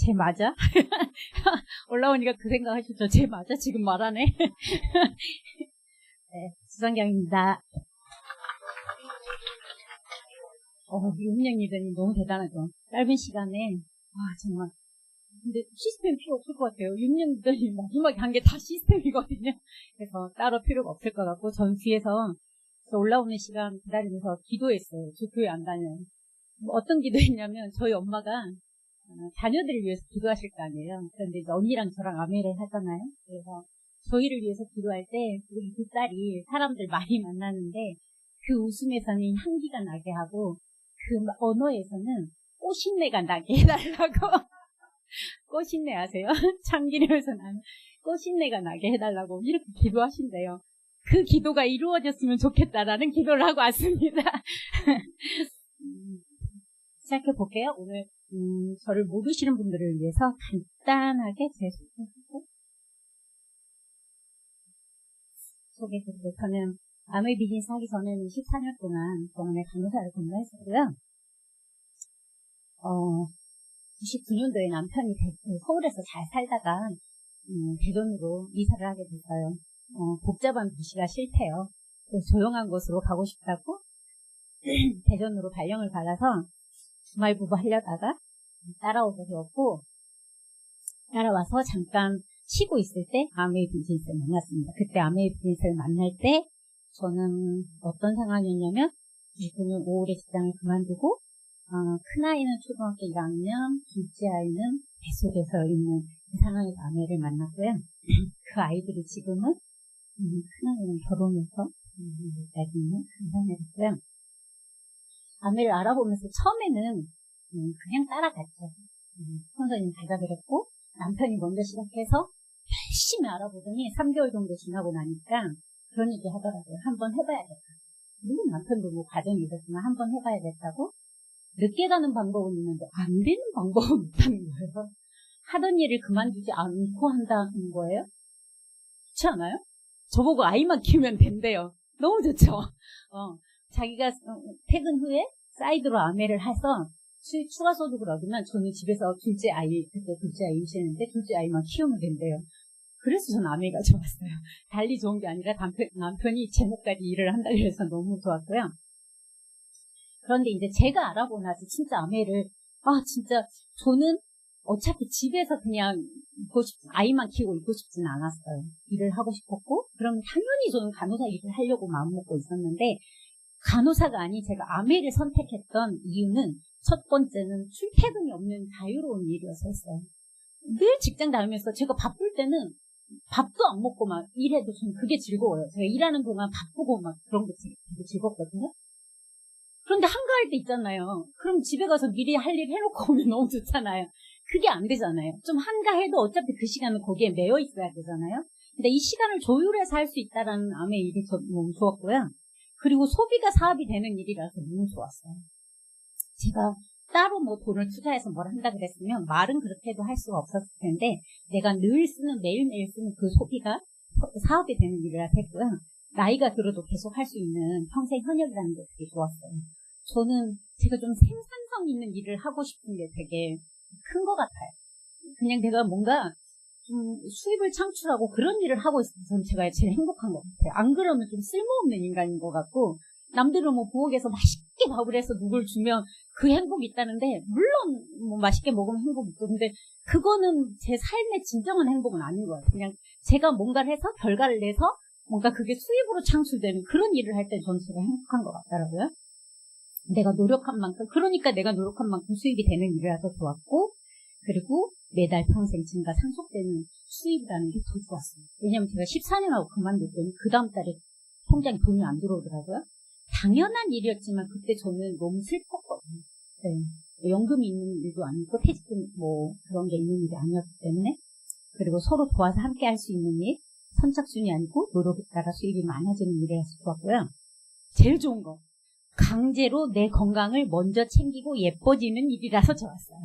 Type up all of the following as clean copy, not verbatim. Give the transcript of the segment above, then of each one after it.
쟤 맞아? 올라오니까 그 생각하셨죠? 쟤 맞아? 지금 말하네? 네, 주성경입니다. 미운영이더니 너무 대단하죠. 짧은 시간에, 정말. 근데 시스템 필요 없을 것 같아요. 6년이더니 마지막에 한 게 다 시스템이거든요. 그래서 따로 필요가 없을 것 같고, 전 뒤에서 올라오는 시간 기다리면서 기도했어요. 저 교회 안 다녀요. 어떤 기도했냐면, 저희 엄마가 자녀들을 위해서 기도하실 거 아니에요. 그런데 이제 언니랑 저랑 아멘을 하잖아요. 그래서 저희를 위해서 기도할 때 우리 두 딸이 사람들 많이 만나는데 그 웃음에서는 향기가 나게 하고 그 언어에서는 꽃신내가 나게 해달라고. 꽃신내 아세요? 참기름에서 나는 꽃신내가 나게 해달라고 이렇게 기도하신대요. 그 기도가 이루어졌으면 좋겠다라는 기도를 하고 왔습니다. 시작해 볼게요. 오늘 저를 모르시는 분들을 위해서 간단하게 제 소개해드리고, 저는 아메 비즈니스 하기 전에는 14년 동안 병원에 간호사를 근무했었고요. 99년도에 남편이 서울에서 잘 살다가 대전으로 이사를 하게 됐어요. 복잡한 도시가 싫대요. 조용한 곳으로 가고 싶다고 대전으로 발령을 받아서 주말 부부 하려다가 따라오게 되었고, 따라와서 잠깐 쉬고 있을 때 아메이 비즈니스를 만났습니다. 그때 아메이 비즈니스를 만날 때 저는 어떤 상황이었냐면, 저는 5월에 직장을 그만두고 큰아이는 초등학교 1학년, 둘째 아이는 뱃속에서 있는 그 상황에서 아메를 만났고요. 그 아이들이 지금은 큰아이는 결혼해서 여기까지 있는 상황이었고요. 아메를 알아보면서 처음에는 그냥 따라갔죠. 선생님 받아들였고, 남편이 먼저 시작해서 열심히 알아보더니 3개월 정도 지나고 나니까 그런 얘기 하더라고요. 한번 해봐야겠다. 물론 남편도 뭐 과정이 있었지만 한번 해봐야겠다고. 늦게 가는 방법은 있는데 안 되는 방법은 없다는 거예요. 하던 일을 그만두지 않고 한다는 거예요. 그렇지 않아요? 저보고 아이만 키우면 된대요. 너무 좋죠? 자기가 퇴근 후에 사이드로 아메를 해서 수익 추가 소득을 얻으면 저는 집에서 그때 둘째 아이 임신했는데 둘째 아이만 키우면 된대요. 그래서 저는 아메가 좋았어요. 달리 좋은 게 아니라 남편이 제목까지 일을 한다 그래서 너무 좋았고요. 그런데 이제 제가 알아보고 나서 진짜 아메를, 진짜 저는 어차피 집에서 그냥 아이만 키우고 있고 싶지는 않았어요. 일을 하고 싶었고, 그럼 당연히 저는 간호사 일을 하려고 마음먹고 있었는데, 간호사가 아닌 제가 아메를 선택했던 이유는 첫 번째는 출퇴근이 없는 자유로운 일이어서 했어요. 늘 직장 다니면서 제가 바쁠 때는 밥도 안 먹고 막 일해도 저는 그게 즐거워요. 제가 일하는 동안 바쁘고 막 그런 게 되게 즐겁거든요. 그런데 한가할 때 있잖아요. 그럼 집에 가서 미리 할 일 해놓고 오면 너무 좋잖아요. 그게 안 되잖아요. 좀 한가해도 어차피 그 시간은 거기에 매여 있어야 되잖아요. 근데 이 시간을 조율해서 할 수 있다라는 아메 일이 너무 좋았고요. 그리고 소비가 사업이 되는 일이라서 너무 좋았어요. 제가 따로 뭐 돈을 투자해서 뭘 한다 그랬으면 말은 그렇게 해도 할 수가 없었을 텐데 내가 매일매일 쓰는 그 소비가 사업이 되는 일이라서 했고요. 나이가 들어도 계속 할 수 있는 평생 현역이라는 게 되게 좋았어요. 저는 제가 좀 생산성 있는 일을 하고 싶은 게 되게 큰 것 같아요. 그냥 내가 뭔가 좀 수입을 창출하고 그런 일을 하고 있어서 제가 제일 행복한 것 같아요. 안 그러면 좀 쓸모없는 인간인 것 같고, 남들은 뭐 부엌에서 맛있게 밥을 해서 누굴 주면 그 행복이 있다는데, 물론 뭐 맛있게 먹으면 행복이 있고, 근데 그거는 제 삶의 진정한 행복은 아닌 거예요. 그냥 제가 뭔가를 해서 결과를 내서 뭔가 그게 수입으로 창출되는 그런 일을 할 때 저는 제가 행복한 것 같더라고요. 내가 노력한 만큼, 그러니까 내가 노력한 만큼 수입이 되는 일이라서 좋았고, 그리고 매달 평생 증가 상속되는 수입이라는 게 더 좋았어요. 왜냐면 제가 14년 하고 그만뒀더니 그 다음 달에 통장에 돈이 안 들어오더라고요. 당연한 일이었지만 그때 저는 너무 슬펐거든요. 네. 연금이 있는 일도 아니고 퇴직금 뭐 그런 게 있는 일이 아니었기 때문에, 그리고 서로 도와서 함께 할 수 있는 일, 선착순이 아니고 노력에 따라 수입이 많아지는 일이라서 좋았고요. 제일 좋은 거, 강제로 내 건강을 먼저 챙기고 예뻐지는 일이라서 좋았어요.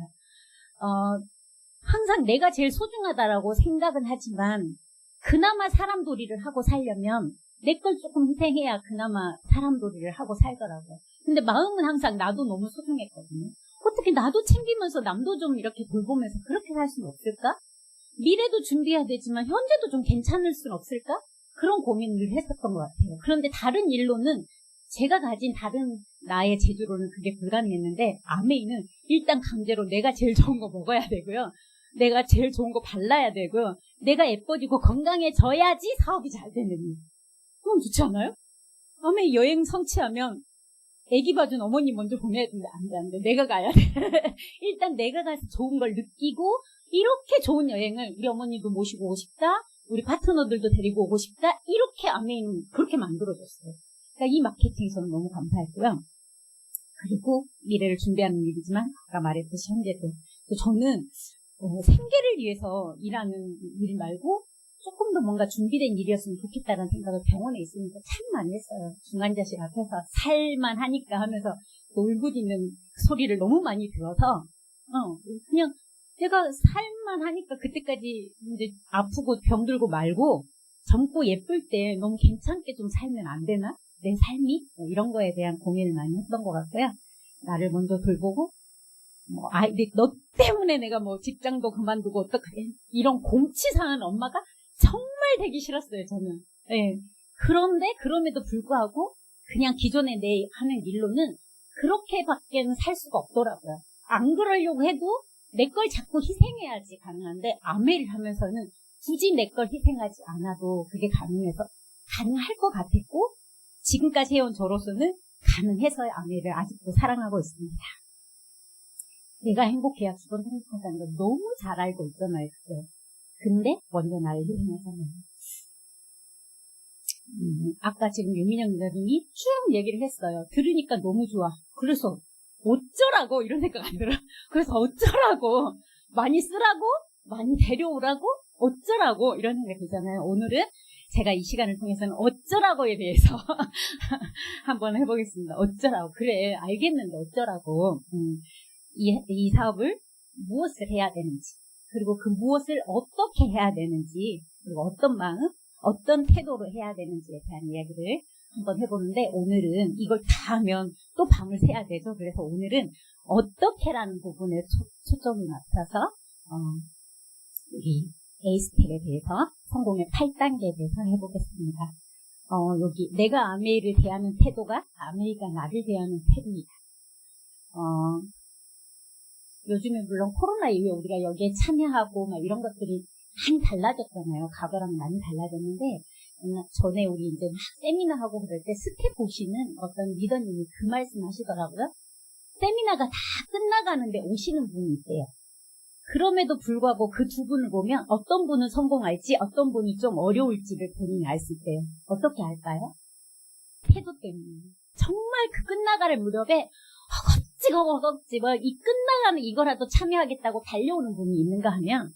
항상 내가 제일 소중하다라고 생각은 하지만 그나마 사람돌이를 하고 살려면 내 걸 조금 희생해야 그나마 사람돌이를 하고 살더라고요. 근데 마음은 항상 나도 너무 소중했거든요. 어떻게 나도 챙기면서 남도 좀 이렇게 돌보면서 그렇게 살 수는 없을까? 미래도 준비해야 되지만 현재도 좀 괜찮을 수는 없을까? 그런 고민을 했었던 것 같아요. 그런데 다른 일로는 제가 가진 다른 나의 재주로는 그게 불가능했는데 아메이는 일단 강제로 내가 제일 좋은 거 먹어야 되고요. 내가 제일 좋은 거 발라야 되고요. 내가 예뻐지고 건강해져야지 사업이 잘 되는 일. 그럼 좋지 않아요? 아메이 여행 성취하면 애기 봐준 어머니 먼저 보내야 된다. 안 돼. 내가 가야 돼. 일단 내가 가서 좋은 걸 느끼고 이렇게 좋은 여행을 우리 어머니도 모시고 오고 싶다. 우리 파트너들도 데리고 오고 싶다. 이렇게 아메이는 그렇게 만들어줬어요. 그러니까 이 마케팅이 저는 너무 감사했고요. 그리고 미래를 준비하는 일이지만 아까 말했듯이 현재도 저는 생계를 위해서 일하는 일 말고 조금 더 뭔가 준비된 일이었으면 좋겠다는 생각을 병원에 있으니까 참 많이 했어요. 중환자실 앞에서 살만 하니까 하면서 울부짖는 소리를 너무 많이 들어서 그냥 내가 살만 하니까 그때까지 이제 아프고 병들고 말고 젊고 예쁠 때 너무 괜찮게 좀 살면 안 되나? 내 삶이? 이런 거에 대한 고민을 많이 했던 것 같고요. 나를 먼저 돌보고 너 때문에 내가 직장도 그만두고 어떡하게 이런 공치사는 엄마가 정말 되기 싫었어요, 저는. 네. 그런데 그럼에도 불구하고 그냥 기존에 내 하는 일로는 그렇게밖에는 살 수가 없더라고요. 안 그러려고 해도 내 걸 자꾸 희생해야지 가능한데 아메를 하면서는 굳이 내 걸 희생하지 않아도 그게 가능할 것 같았고 지금까지 해온 저로서는 가능해서 아메를 아직도 사랑하고 있습니다. 내가 행복해야 주변 행복하다는 걸 너무 잘 알고 있잖아요. 그죠? 근데 먼저 나를 희생하잖아요. 아까 지금 유민영 기자님이 쭉 얘기를 했어요. 들으니까 너무 좋아. 그래서 어쩌라고 이런 생각 안 들어요. 그래서 어쩌라고 많이 쓰라고 많이 데려오라고 어쩌라고 이런 생각이 들잖아요. 오늘은 제가 이 시간을 통해서는 어쩌라고에 대해서 한번 해보겠습니다. 어쩌라고. 그래 알겠는데 어쩌라고. 이 사업을 무엇을 해야 되는지 그리고 그 무엇을 어떻게 해야 되는지 그리고 어떤 마음 어떤 태도로 해야 되는지에 대한 이야기를 한번 해보는데 오늘은 이걸 다 하면 또 밤을 새야 되죠. 그래서 오늘은 어떻게라는 부분에 초점을 맞춰서 우리 에이스텍에 대해서 성공의 8단계에 대해서 해보겠습니다. 여기 내가 아메이를 대하는 태도가 아메이가 나를 대하는 태도입니다. 요즘에 물론 코로나 이후에 우리가 여기에 참여하고 막 이런 것들이 많이 달라졌잖아요. 과거랑 많이 달라졌는데 전에 우리 이제 막 세미나 하고 그럴 때 스텝 보시는 어떤 리더님이 그 말씀 하시더라고요. 세미나가 다 끝나가는데 오시는 분이 있대요. 그럼에도 불구하고 그 두 분을 보면 어떤 분은 성공할지 어떤 분이 좀 어려울지를 본인이 알 수 있대요. 어떻게 알까요? 태도 때문에. 정말 그 끝나갈 무렵에 허겁지겁 이 끝나가는 이거라도 참여하겠다고 달려오는 분이 있는가 하면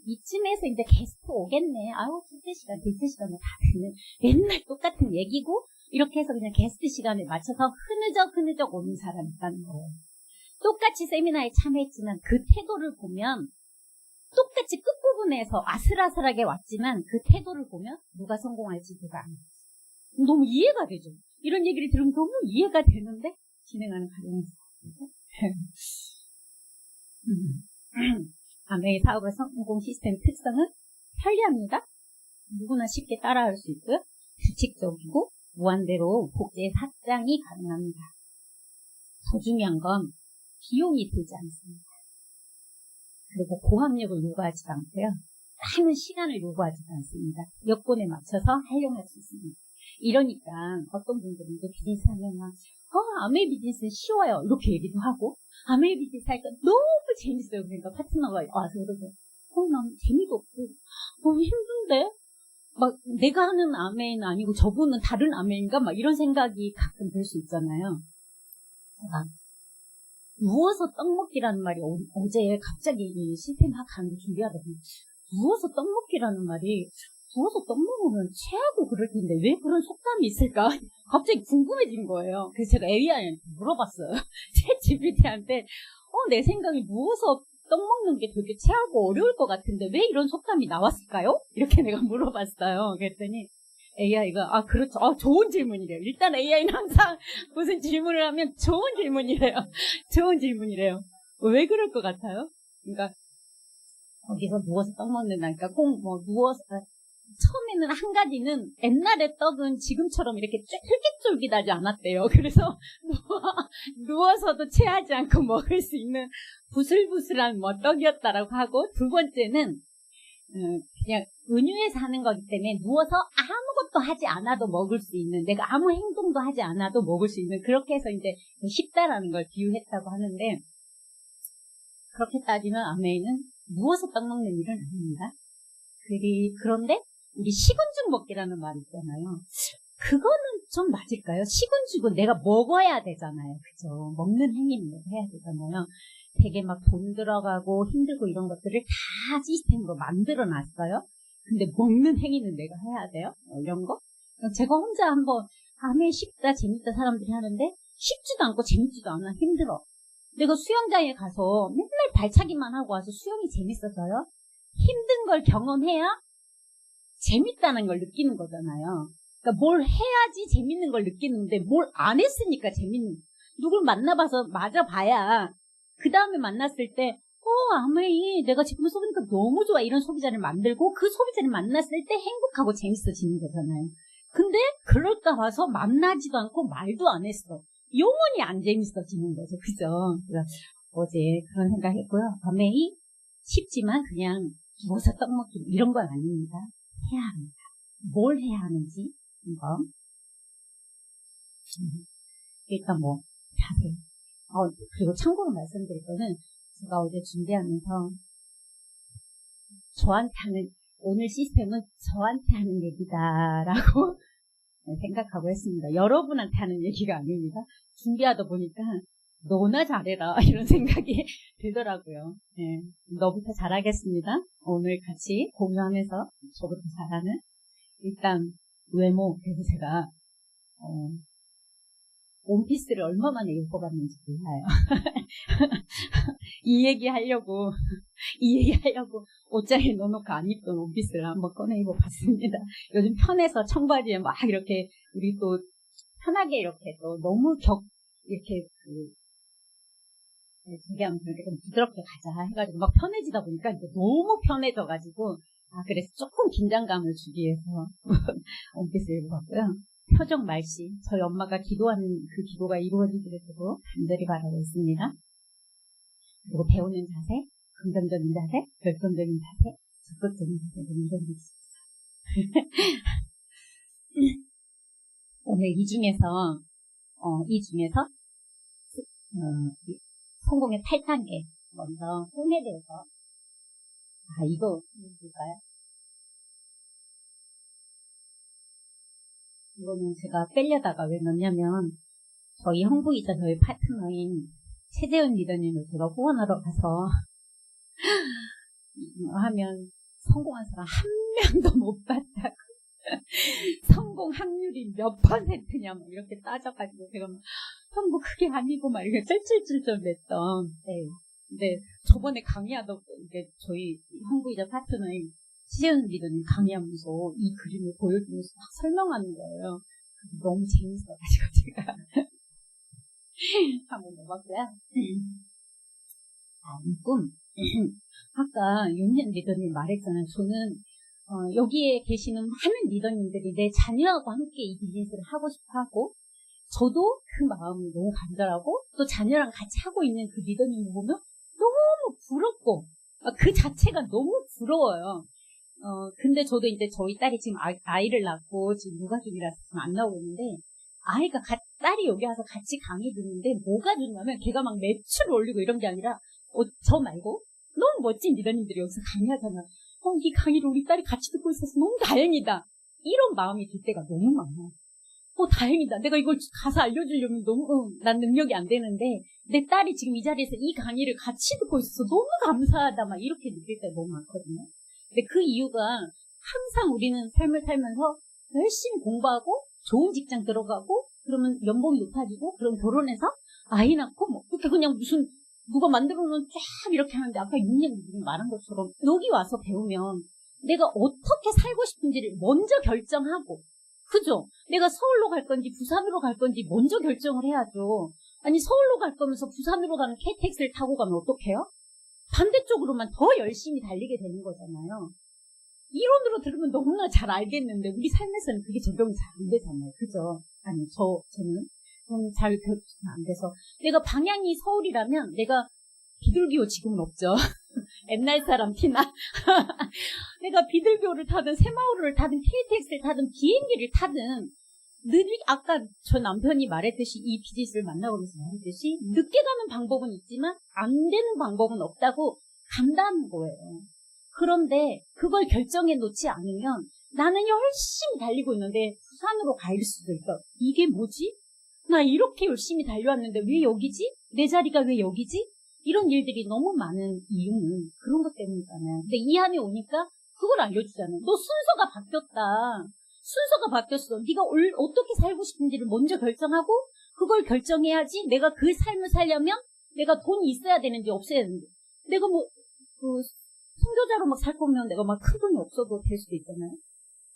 이쯤에서 이제 게스트 오겠네. 아유 둘째 시간에 다 듣는 맨날 똑같은 얘기고 이렇게 해서 그냥 게스트 시간에 맞춰서 흐느적 오는 사람이 있다는 거예요. 똑같이 세미나에 참여했지만 그 태도를 보면 똑같이 끝부분에서 아슬아슬하게 왔지만 그 태도를 보면 누가 성공할지 누가 안 할지 너무 이해가 되죠. 이런 얘기를 들으면 너무 이해가 되는데 진행하는 과정에서 아메이 사업의 성공 시스템 특성은 편리합니다. 누구나 쉽게 따라할 수 있고요. 규칙적이고 무한대로 복제 확장이 가능합니다. 더 중요한 건 비용이 들지 않습니다. 그리고 고학력을 요구하지도 않고요. 많은 시간을 요구하지도 않습니다. 여건에 맞춰서 활용할 수 있습니다. 이러니까 어떤 분들은 이제 비즈니스 하면 아메이 비즈니스는 쉬워요. 이렇게 얘기도 하고 아메이 비즈니스 하니까 너무 재밌어요. 그러니까 파트너가 와서 그러고 난 재미도 없고 너무 힘든데 막 내가 하는 아메이는 아니고 저분은 다른 아메이인가 막 이런 생각이 가끔 들 수 있잖아요. 제가 누워서 떡 먹기라는 말이 어제 갑자기 이 시스템 하는 거 준비하다 보니 누워서 떡 먹기라는 말이 누워서 떡 먹으면 체하고 그럴 텐데 왜 그런 속담이 있을까? 갑자기 궁금해진 거예요. 그래서 제가 AI한테 물어봤어요. 챗GPT한테 내 생각에 누워서 떡 먹는 게 되게 체하고 어려울 것 같은데 왜 이런 속담이 나왔을까요? 이렇게 내가 물어봤어요. 그랬더니 AI가, 그렇죠. 좋은 질문이래요. 일단 AI는 항상 무슨 질문을 하면 좋은 질문이래요. 좋은 질문이래요. 왜 그럴 것 같아요? 그러니까, 거기서 누워서 떡 먹는다니까, 꼭 누워서, 처음에는 한 가지는 옛날에 떡은 지금처럼 이렇게 쫄깃쫄깃하지 않았대요. 그래서 누워서도 체하지 않고 먹을 수 있는 부슬부슬한 떡이었다라고 하고, 두 번째는 그냥 은유에서 하는 거기 때문에 누워서 아무것도 하지 않아도 먹을 수 있는, 내가 아무 행동도 하지 않아도 먹을 수 있는, 그렇게 해서 이제 쉽다라는 걸 비유했다고 하는데, 그렇게 따지면 아메이는 누워서 떡 먹는 일은 아닙니다. 그런데 우리 식은죽 먹기라는 말 있잖아요. 그거는 좀 맞을까요? 식은죽은 내가 먹어야 되잖아요. 그죠? 먹는 행위는 내가 해야 되잖아요. 되게 막 돈 들어가고 힘들고 이런 것들을 다 시스템으로 만들어 놨어요. 근데 먹는 행위는 내가 해야 돼요? 이런 거? 제가 혼자 한번 쉽다 재밌다 사람들이 하는데 쉽지도 않고 재밌지도 않아. 힘들어. 내가 수영장에 가서 맨날 발차기만 하고 와서 수영이 재밌어서요? 힘든 걸 경험해야 재밌다는 걸 느끼는 거잖아요. 그러니까 뭘 해야지 재밌는 걸 느끼는데 뭘 안 했으니까 누굴 맞아봐야 그 다음에 만났을 때 아메이 내가 지금 써보니까 너무 좋아 이런 소비자를 만들고 그 소비자를 만났을 때 행복하고 재밌어지는 거잖아요. 근데 그럴까 봐서 만나지도 않고 말도 안 했어. 영원히 안 재밌어지는 거죠. 그죠? 그래서 어제 그런 생각했고요. 아메이 쉽지만 그냥 누워서 떡 먹기 이런 건 아닙니다. 해야 합니다. 뭘 해야 하는지 한번 일단 자세히 그리고 참고로 말씀드릴 거는 제가 어제 준비하면서 저한테 하는 오늘 시스템은 저한테 하는 얘기다라고 생각하고 했습니다. 여러분한테 하는 얘기가 아닙니다. 준비하다 보니까 너나 잘해라 이런 생각이 들더라고요. 네, 너부터 잘하겠습니다. 오늘 같이 공유하면서 저부터 잘하는 일단 외모. 그래서 제가 원피스를 얼마 만에 입어봤는지 몰라요. 이 얘기 하려고 옷장에 넣어놓고 안 입던 원피스를 한번 꺼내 입어봤습니다. 요즘 편해서 청바지에 막 이렇게 우리 또 편하게 이렇게 또 너무 이렇게 되게 하면 이렇게 좀 부드럽게 가자 해가지고 막 편해지다 보니까 이제 너무 편해져가지고 그래서 조금 긴장감을 주기 위해서 원피스를 입어봤고요. 표정 말씨, 저희 엄마가 기도하는 그 기도가 이루어지기를 저도 간절히 바라고 있습니다. 그리고 배우는 자세, 긍정적인 자세, 결정적인 자세, 적극적인 자세를 이루어질 수 있어요. 오늘 이 중에서 성공의 8단계 먼저 꿈에 대해서 이거 볼까요? 이거는 제가 빼려다가 왜 넣냐면 저희 홍보이자 저희 파트너인 최재은 리더님을 제가 후원하러 가서 하면 성공한 사람 한 명도 못 봤다고 성공 확률이 몇 %냐 막 이렇게 따져가지고 제가 그게 아니고 막 이렇게 쩔쩔쩔쩔 냈던. 네. 근데 저번에 강의하다 이게 저희 홍보이자 파트너인 시재은 리더님 강의하면서 이 그림을 보여주면서 막 설명하는 거예요. 너무 재밌어가지고 제가 한번 넣어봤고요. 이 꿈. 아까 윤현 리더님 말했잖아요. 저는 여기에 계시는 많은 리더님들이 내 자녀하고 함께 이 비즈니스를 하고 싶어하고 저도 그 마음이 너무 간절하고 또 자녀랑 같이 하고 있는 그 리더님을 보면 너무 부럽고 그 자체가 너무 부러워요. 근데 저도 이제 저희 딸이 지금 아이를 낳고 지금 무가족이라서 지금 안 나오고 있는데 딸이 여기 와서 같이 강의 듣는데 뭐가 좋냐면 걔가 막 매출을 올리고 이런 게 아니라 저 말고 너무 멋진 리더님들이 여기서 강의하잖아. 이 강의를 우리 딸이 같이 듣고 있어서 너무 다행이다. 이런 마음이 들 때가 너무 많아. 다행이다. 내가 이걸 가서 알려주려면 너무 난 능력이 안 되는데 내 딸이 지금 이 자리에서 이 강의를 같이 듣고 있어서 너무 감사하다. 막 이렇게 느낄 때가 너무 많거든요. 근데 그 이유가 항상 우리는 삶을 살면서 열심히 공부하고 좋은 직장 들어가고 그러면 연봉이 높아지고 그럼 결혼해서 아이 낳고 그렇게 그냥 무슨 누가 만들어놓은 쫙 이렇게 하는데 아까 윤님이 말한 것처럼 여기 와서 배우면 내가 어떻게 살고 싶은지를 먼저 결정하고 그죠? 내가 서울로 갈 건지 부산으로 갈 건지 먼저 결정을 해야죠. 아니 서울로 갈 거면서 부산으로 가는 KTX를 타고 가면 어떡해요? 반대쪽으로만 더 열심히 달리게 되는 거잖아요. 이론으로 들으면 너무나 잘 알겠는데 우리 삶에서는 그게 적용이 잘 안 되잖아요. 그죠? 아니 저는 잘 결정 안 돼서 내가 방향이 서울이라면 내가 비둘기호 지금은 없죠. 옛날 사람 티나. 내가 비둘기호를 타든 새마을호를 타든 KTX를 타든 비행기를 타든 아까 저 남편이 말했듯이 이 비즈니스를 만나보면서 말했듯이 늦게 가는 방법은 있지만 안 되는 방법은 없다고 간다는 거예요. 그런데 그걸 결정해 놓지 않으면 나는 열심히 달리고 있는데 부산으로 갈 수도 있다. 이게 뭐지? 나 이렇게 열심히 달려왔는데 왜 여기지? 내 자리가 왜 여기지? 이런 일들이 너무 많은 이유는 그런 것 때문이잖아요. 근데 이 안에 오니까 그걸 알려주잖아요. 너 순서가 바뀌었다. 순서가 바뀌었어. 네가 어떻게 살고 싶은지를 먼저 결정하고 그걸 결정해야지 내가 그 삶을 살려면 내가 돈이 있어야 되는지 없어야 되는지. 내가 선교자로 막 살 거면 내가 막 큰 돈이 없어도 될 수도 있잖아요.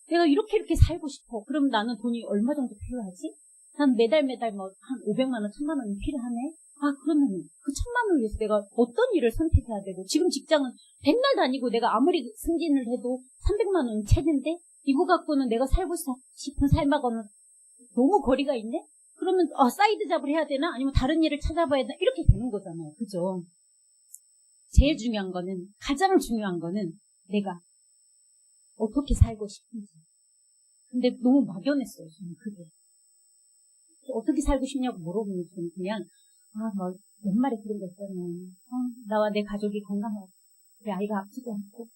내가 이렇게 살고 싶어. 그럼 나는 돈이 얼마 정도 필요하지? 난 매달 뭐 한 500만 원, 1000만 원이 필요하네. 그러면 그 1000만 원을 위해서 내가 어떤 일을 선택해야 되고 지금 직장은 100날 다니고 내가 아무리 승진을 해도 300만 원은 채는데 이거 갖고는 내가 살고 싶은 삶하고는 너무 거리가 있네? 그러면 사이드 잡을 해야 되나? 아니면 다른 일을 찾아봐야 되나? 이렇게 되는 거잖아요. 그죠? 제일 중요한 거는 가장 중요한 거는 내가 어떻게 살고 싶은지. 근데 너무 막연했어요. 저는 그게. 어떻게 살고 싶냐고 물어보면 저는 그냥 막 옛말에 그런 거 있잖아요. 나와 내 가족이 건강하고 우리 아이가 아프지 않고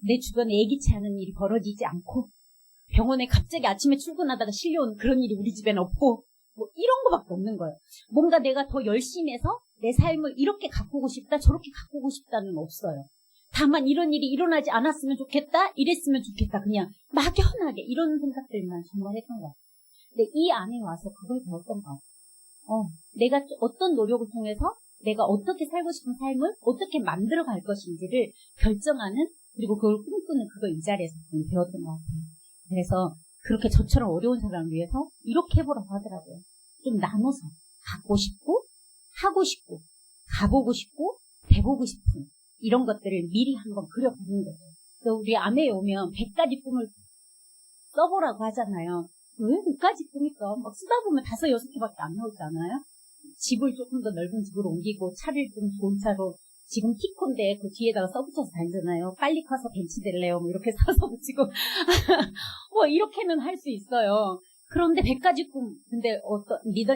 내 주변에 예기치 않은 일이 벌어지지 않고 병원에 갑자기 아침에 출근하다가 실려온 그런 일이 우리 집에는 없고 뭐 이런 거밖에 없는 거예요. 뭔가 내가 더 열심히 해서 내 삶을 이렇게 가꾸고 싶다 저렇게 가꾸고 싶다는 없어요. 다만 이런 일이 일어나지 않았으면 좋겠다 이랬으면 좋겠다 그냥 막연하게 이런 생각들만 정말 했던 것 같아요. 근데 이 안에 와서 그걸 배웠던 것 같아요. 내가 어떤 노력을 통해서 내가 어떻게 살고 싶은 삶을 어떻게 만들어 갈 것인지를 결정하는 그리고 그걸 꿈꾸는 그걸 이 자리에서 배웠던 것 같아요. 그래서 그렇게 저처럼 어려운 사람을 위해서 이렇게 해보라고 하더라고요. 좀 나눠서 갖고 싶고 하고 싶고 가보고 싶고 돼보고 싶은 이런 것들을 미리 한번 그려보는 거예요. 또 우리 암에 오면 100가지 꿈을 써보라고 하잖아요. 왜 100가지 꿈일까? 막 쓰다 보면 5, 6개밖에 안 나오잖아요. 집을 조금 더 넓은 집으로 옮기고 차를 좀 좋은 차로 지금 티콘데 그 뒤에다가 써붙여서 다니잖아요. 빨리 커서 벤치 될래요? 뭐 이렇게 사서 붙이고 뭐 이렇게는 할 수 있어요. 그런데 100가지 꿈 근데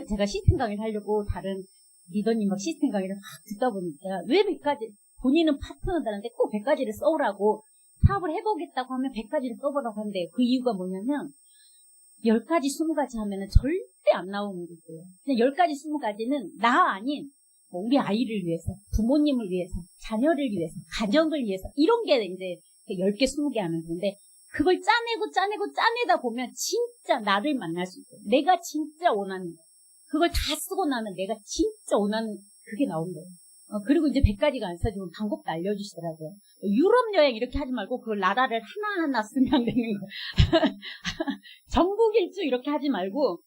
제가 시스템 강의를 하려고 다른 리더님 막 시스템 강의를 막 듣다 보니까 왜 100가지 본인은 파트너들한테 꼭 100가지를 써오라고 사업을 해보겠다고 하면 100가지를 써보라고 하는데 그 이유가 뭐냐면 10가지, 20가지 하면은 절대 안 나오는 게 있어요. 그냥 10가지, 20가지는 나 아닌 우리 아이를 위해서, 부모님을 위해서, 자녀를 위해서, 가정을 위해서 이런 게 이제 10개, 20개 하는 건데 그걸 짜내다 보면 진짜 나를 만날 수 있어요. 내가 진짜 원하는 거. 그걸 다 쓰고 나면 내가 진짜 원하는 그게 나온 거예요. 그리고 이제 100가지가 안 써지면 방법도 알려주시더라고요. 유럽 여행 이렇게 하지 말고 그걸 나라를 하나하나 쓰면 되는 거예요. 전국 일주 이렇게 하지 말고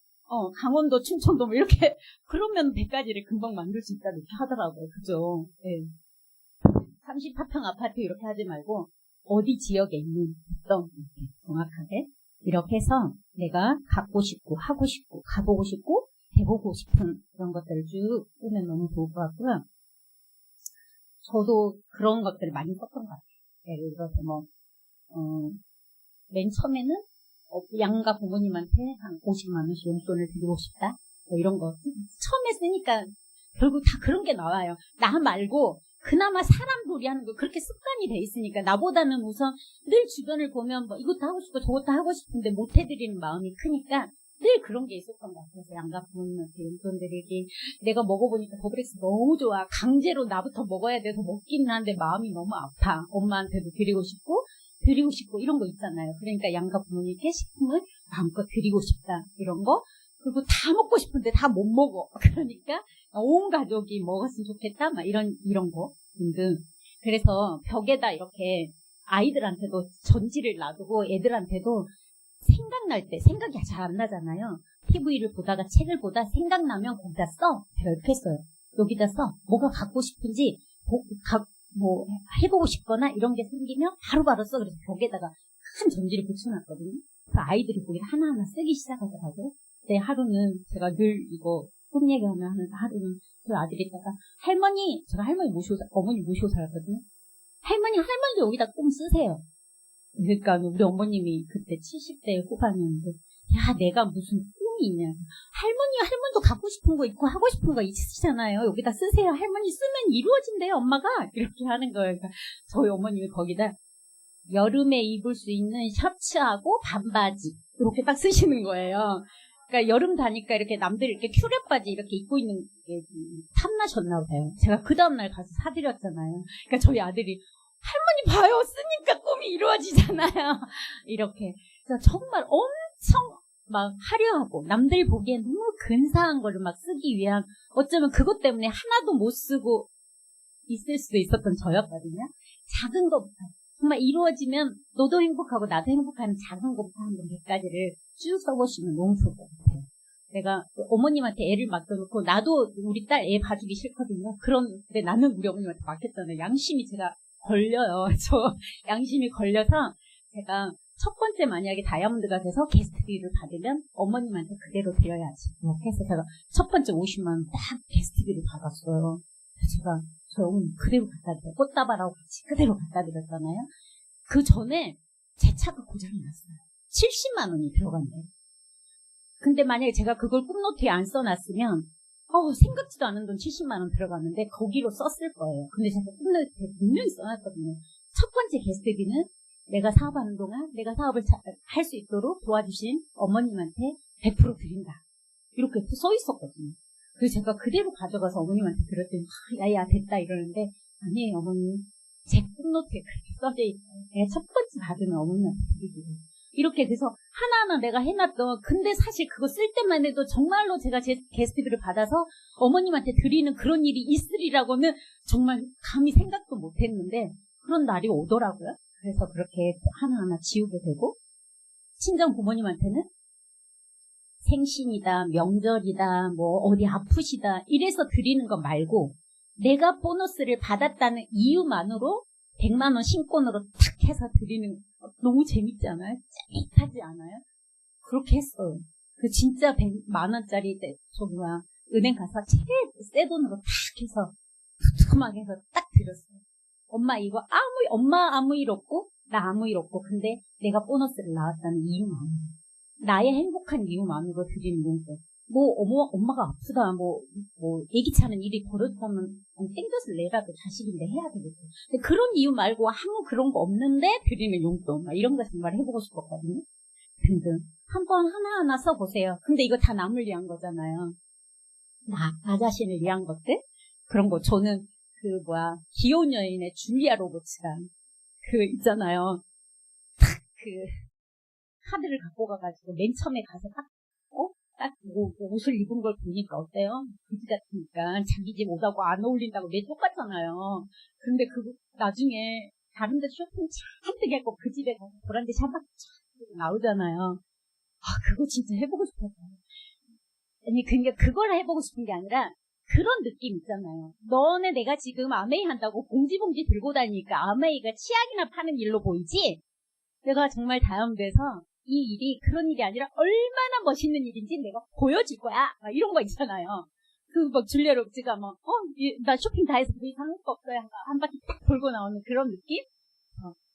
강원도, 충청도 뭐 이렇게 그러면 100가지를 금방 만들 수 있다 이렇게 하더라고요. 그죠? 네. 34평 아파트 이렇게 하지 말고 어디 지역에 있는 어떤 정확하게 이렇게 해서 내가 갖고 싶고 하고 싶고 가보고 싶고 해보고 싶은 그런 것들을 쭉 쓰면 너무 좋을 것 같고요. 저도 그런 것들을 많이 썼던 것 같아요. 예를 들어서 맨 처음에는 양가 부모님한테 한 50만 원씩 용돈을 드리고 싶다. 뭐 이런 거. 처음에 쓰니까 결국 다 그런 게 나와요. 나 말고 그나마 사람 놀이 하는 거 그렇게 습관이 돼 있으니까 나보다는 우선 늘 주변을 보면 뭐 이것도 하고 싶고 저것도 하고 싶은데 못 해드리는 마음이 크니까 늘 그런 게 있었던 것 같아요. 그래서 양가 부모님한테 용돈 드리기. 내가 먹어보니까 더블엑스 너무 좋아. 강제로 나부터 먹어야 돼서 먹기는 한데 마음이 너무 아파. 엄마한테도 드리고 싶고 이런 거 있잖아요. 그러니까 양가 부모님께 식품을 마음껏 드리고 싶다. 이런 거. 그리고 다 먹고 싶은데 다 못 먹어. 그러니까 온 가족이 먹었으면 좋겠다. 막 이런 거 등등. 그래서 벽에다 이렇게 아이들한테도 전지를 놔두고 애들한테도 생각날 때, 생각이 잘 안 나잖아요. TV를 보다가 책을 보다 생각나면 거기다 써. 제가 이렇게 했어요. 여기다 써. 뭐가 갖고 싶은지, 뭐, 해보고 싶거나 이런 게 생기면 바로바로 써. 그래서 벽에다가 큰 전지를 붙여놨거든요. 그 아이들이 거기다 하나하나 쓰기 시작하더라고요. 내 하루는 제가 늘 이거 꿈 얘기하면 하는데 하루는 그 아들이 있다가 할머니, 제가 어머니 모시고 살았거든요. 할머니도 여기다 꿈 쓰세요. 그러니까 우리 어머님이 그때 70대 후반이었는데, 야, 내가 무슨 꿈이 있냐. 할머니도 갖고 싶은 거 있고 하고 싶은 거 있으시잖아요. 여기다 쓰세요. 할머니 쓰면 이루어진대요, 엄마가. 이렇게 하는 거예요. 그러니까 저희 어머님이 거기다 여름에 입을 수 있는 셔츠하고 반바지 이렇게 딱 쓰시는 거예요. 그러니까 여름 다니까 이렇게 남들이 이렇게 큐렛 바지 이렇게 입고 있는 게 탐나셨나 봐요. 제가 그 다음날 가서 사드렸잖아요. 그러니까 저희 아들이 할머니 봐요. 쓰니까 꿈이 이루어지잖아요. 이렇게. 그래서 정말 엄청 막 화려하고 남들 보기엔 너무 근사한 거를 막 쓰기 위한 어쩌면 그것 때문에 하나도 못 쓰고 있을 수도 있었던 저였거든요. 작은 것부터 정말 이루어지면 너도 행복하고 나도 행복하는 작은 것부터 한 번 100가지를 쭉 써보시면 너무 좋을 것 같아요. 내가 어머님한테 애를 맡겨놓고 나도 우리 딸 애 봐주기 싫거든요. 그런데 나는 우리 어머님한테 맡겼잖아요. 양심이 제가 걸려요. 저 양심이 걸려서 제가 첫 번째 만약에 다이아몬드가 돼서 게스트비를 받으면 어머님한테 그대로 드려야지. 이렇게 해서 제가 첫 번째 50만 원 딱 게스트비를 받았어요. 제가 저희 어머님 그대로 갖다 드려요. 꽃다발하고 같이 그대로 갖다 드렸잖아요. 그 전에 제 차가 고장이 났어요. 70만 원이 들어간대요. 근데 만약에 제가 그걸 꿈노트에 안 써놨으면 생각지도 않은 돈 70만 원 들어갔는데 거기로 썼을 거예요. 근데 제가 꿈노트에 분명히 써놨거든요. 첫 번째 게스트비는 내가 사업하는 동안 내가 사업을 할 수 있도록 도와주신 어머님한테 100% 드린다. 이렇게 써 있었거든요. 그래서 제가 그대로 가져가서 어머님한테 드렸더니 야야 됐다 이러는데 아니에요 어머님. 제 꿈노트에 그렇게 써져 있어요. 내가 첫 번째 받으면 어머님한테 드리기로. 이렇게 돼서 하나하나 내가 해놨던 근데 사실 그거 쓸 때만 해도 정말로 제가 제 게스트비를 받아서 어머님한테 드리는 그런 일이 있으리라고는 정말 감히 생각도 못했는데 그런 날이 오더라고요. 그래서 그렇게 하나하나 지우게 되고 친정 부모님한테는 생신이다, 명절이다, 뭐 어디 아프시다 이래서 드리는 거 말고 내가 보너스를 받았다는 이유만으로 100만 원 신권으로 탁 해서 드리는 너무 재밌지 않아요? 짜릿하지 않아요? 그렇게 했어요. 그 진짜 100만 원짜리 은행 가서 제일 새 돈으로 탁 해서 두툼하게 해서 딱 드렸어요. 엄마 이거 엄마 아무 일 없고 나 아무 일 없고 근데 내가 보너스를 나왔다는 이유만으로 나의 행복한 이유만으로 드리는 용돈. 엄마가 아프다, 예기치 않은 일이 벌어졌다면, 땡볕을 내라도 자식인데 해야 되겠죠. 근데 그런 이유 말고 아무 그런 거 없는데 드리는 용돈. 이런 거 정말 해보고 싶었거든요. 등등. 한번 하나하나 써보세요. 근데 이거 다 남을 위한 거잖아요. 나 자신을 위한 것들? 그런 거. 저는 귀여운 여인의 줄리아 로버츠가, 있잖아요. 카드를 갖고 가가지고 맨 처음에 가서 딱 옷을 입은 걸 보니까 어때요? 그지 같으니까 자기 집 옷하고 안 어울린다고 매 똑같잖아요. 근데 나중에 다른 데 쇼핑 잔뜩 했고 그 집에 가서 보란데 샤박 쫙 나오잖아요. 그거 진짜 해보고 싶었어요. 아니 그러니까 그걸 해보고 싶은 게 아니라 그런 느낌 있잖아요. 너네 내가 지금 아메이 한다고 봉지 들고 다니니까 아메이가 치약이나 파는 일로 보이지? 내가 정말 다이아몬드에서 이 일이 그런 일이 아니라 얼마나 멋있는 일인지 내가 보여줄 거야. 이런 거 있잖아요. 줄리아 로버츠가 나 쇼핑 다 해서 더 이상 할 거 없어요. 한 바퀴 딱 돌고 나오는 그런 느낌?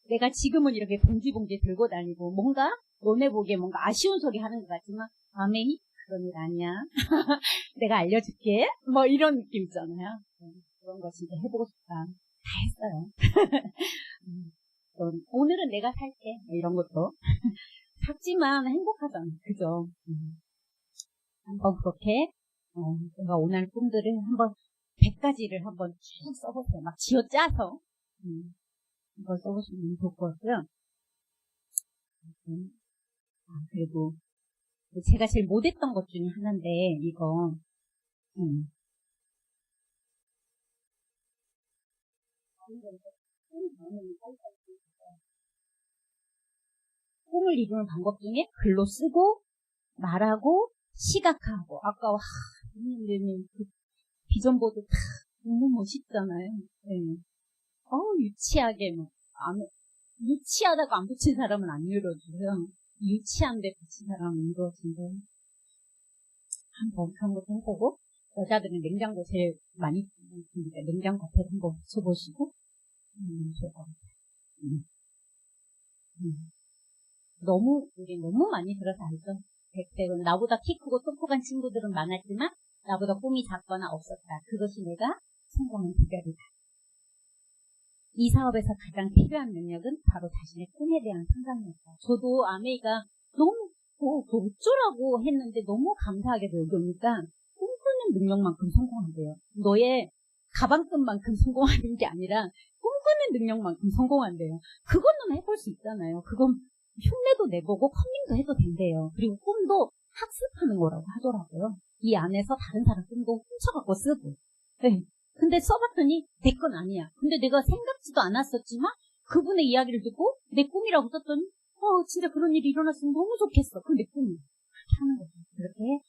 내가 지금은 이렇게 봉지 들고 다니고 너네 보기에 뭔가 아쉬운 소리 하는 것 같지만 아메이 그런 일 아니야. 내가 알려줄게. 이런 느낌 있잖아요. 그런 거 진짜 해보고 싶다. 다 했어요. 오늘은 내가 살게. 이런 것도. 작지만 행복하잖아. 그죠? 한번 그렇게, 제가 오늘 꿈들을 한번 100가지를 한번 쭉 써보세요. 막 쥐어짜서, 한번 써보시면 좋을 것 같고요. 그리고, 제가 제일 못했던 것 중에 하나인데, 이거, 꿈을 이루는 방법 중에 글로 쓰고 말하고 시각화하고 아까 선생님 그 비전보드 너무 멋있잖아요. 네. 유치하게 유치하다고 안 붙인 사람은 안 이루어지고요. 유치한데 붙인 사람은 이루어진대. 한번 그런 것도 해보고 여자들은 냉장고 제일 많이 쓰니까 냉장고 앞에 한번 붙여보시고 좋을 것 같아요. 우리 너무 많이 들어서 알죠. 백색은 나보다 키 크고 똑똑한 친구들은 많았지만 나보다 꿈이 작거나 없었다. 그것이 내가 성공한 비결이다. 이 사업에서 가장 필요한 능력은 바로 자신의 꿈에 대한 상상이었다. 저도 아메이가 너무 어쩌라고 했는데 너무 감사하게도 여기 오니까 꿈꾸는 능력만큼 성공한대요. 너의 가방끈만큼 성공하는 게 아니라 꿈꾸는 능력만큼 성공한대요. 그거는 해볼 수 있잖아요. 그건 흉내도 내보고 컨닝도 해도 된대요. 그리고 꿈도 학습하는 거라고 하더라고요. 이 안에서 다른 사람 꿈도 훔쳐갖고 쓰고. 네. 근데 써봤더니 내 건 아니야. 근데 내가 생각지도 않았었지만 그분의 이야기를 듣고 내 꿈이라고 썼더니 진짜 그런 일이 일어났으면 너무 좋겠어. 그게 내 꿈이야. 그렇게 하는 거죠. 그렇게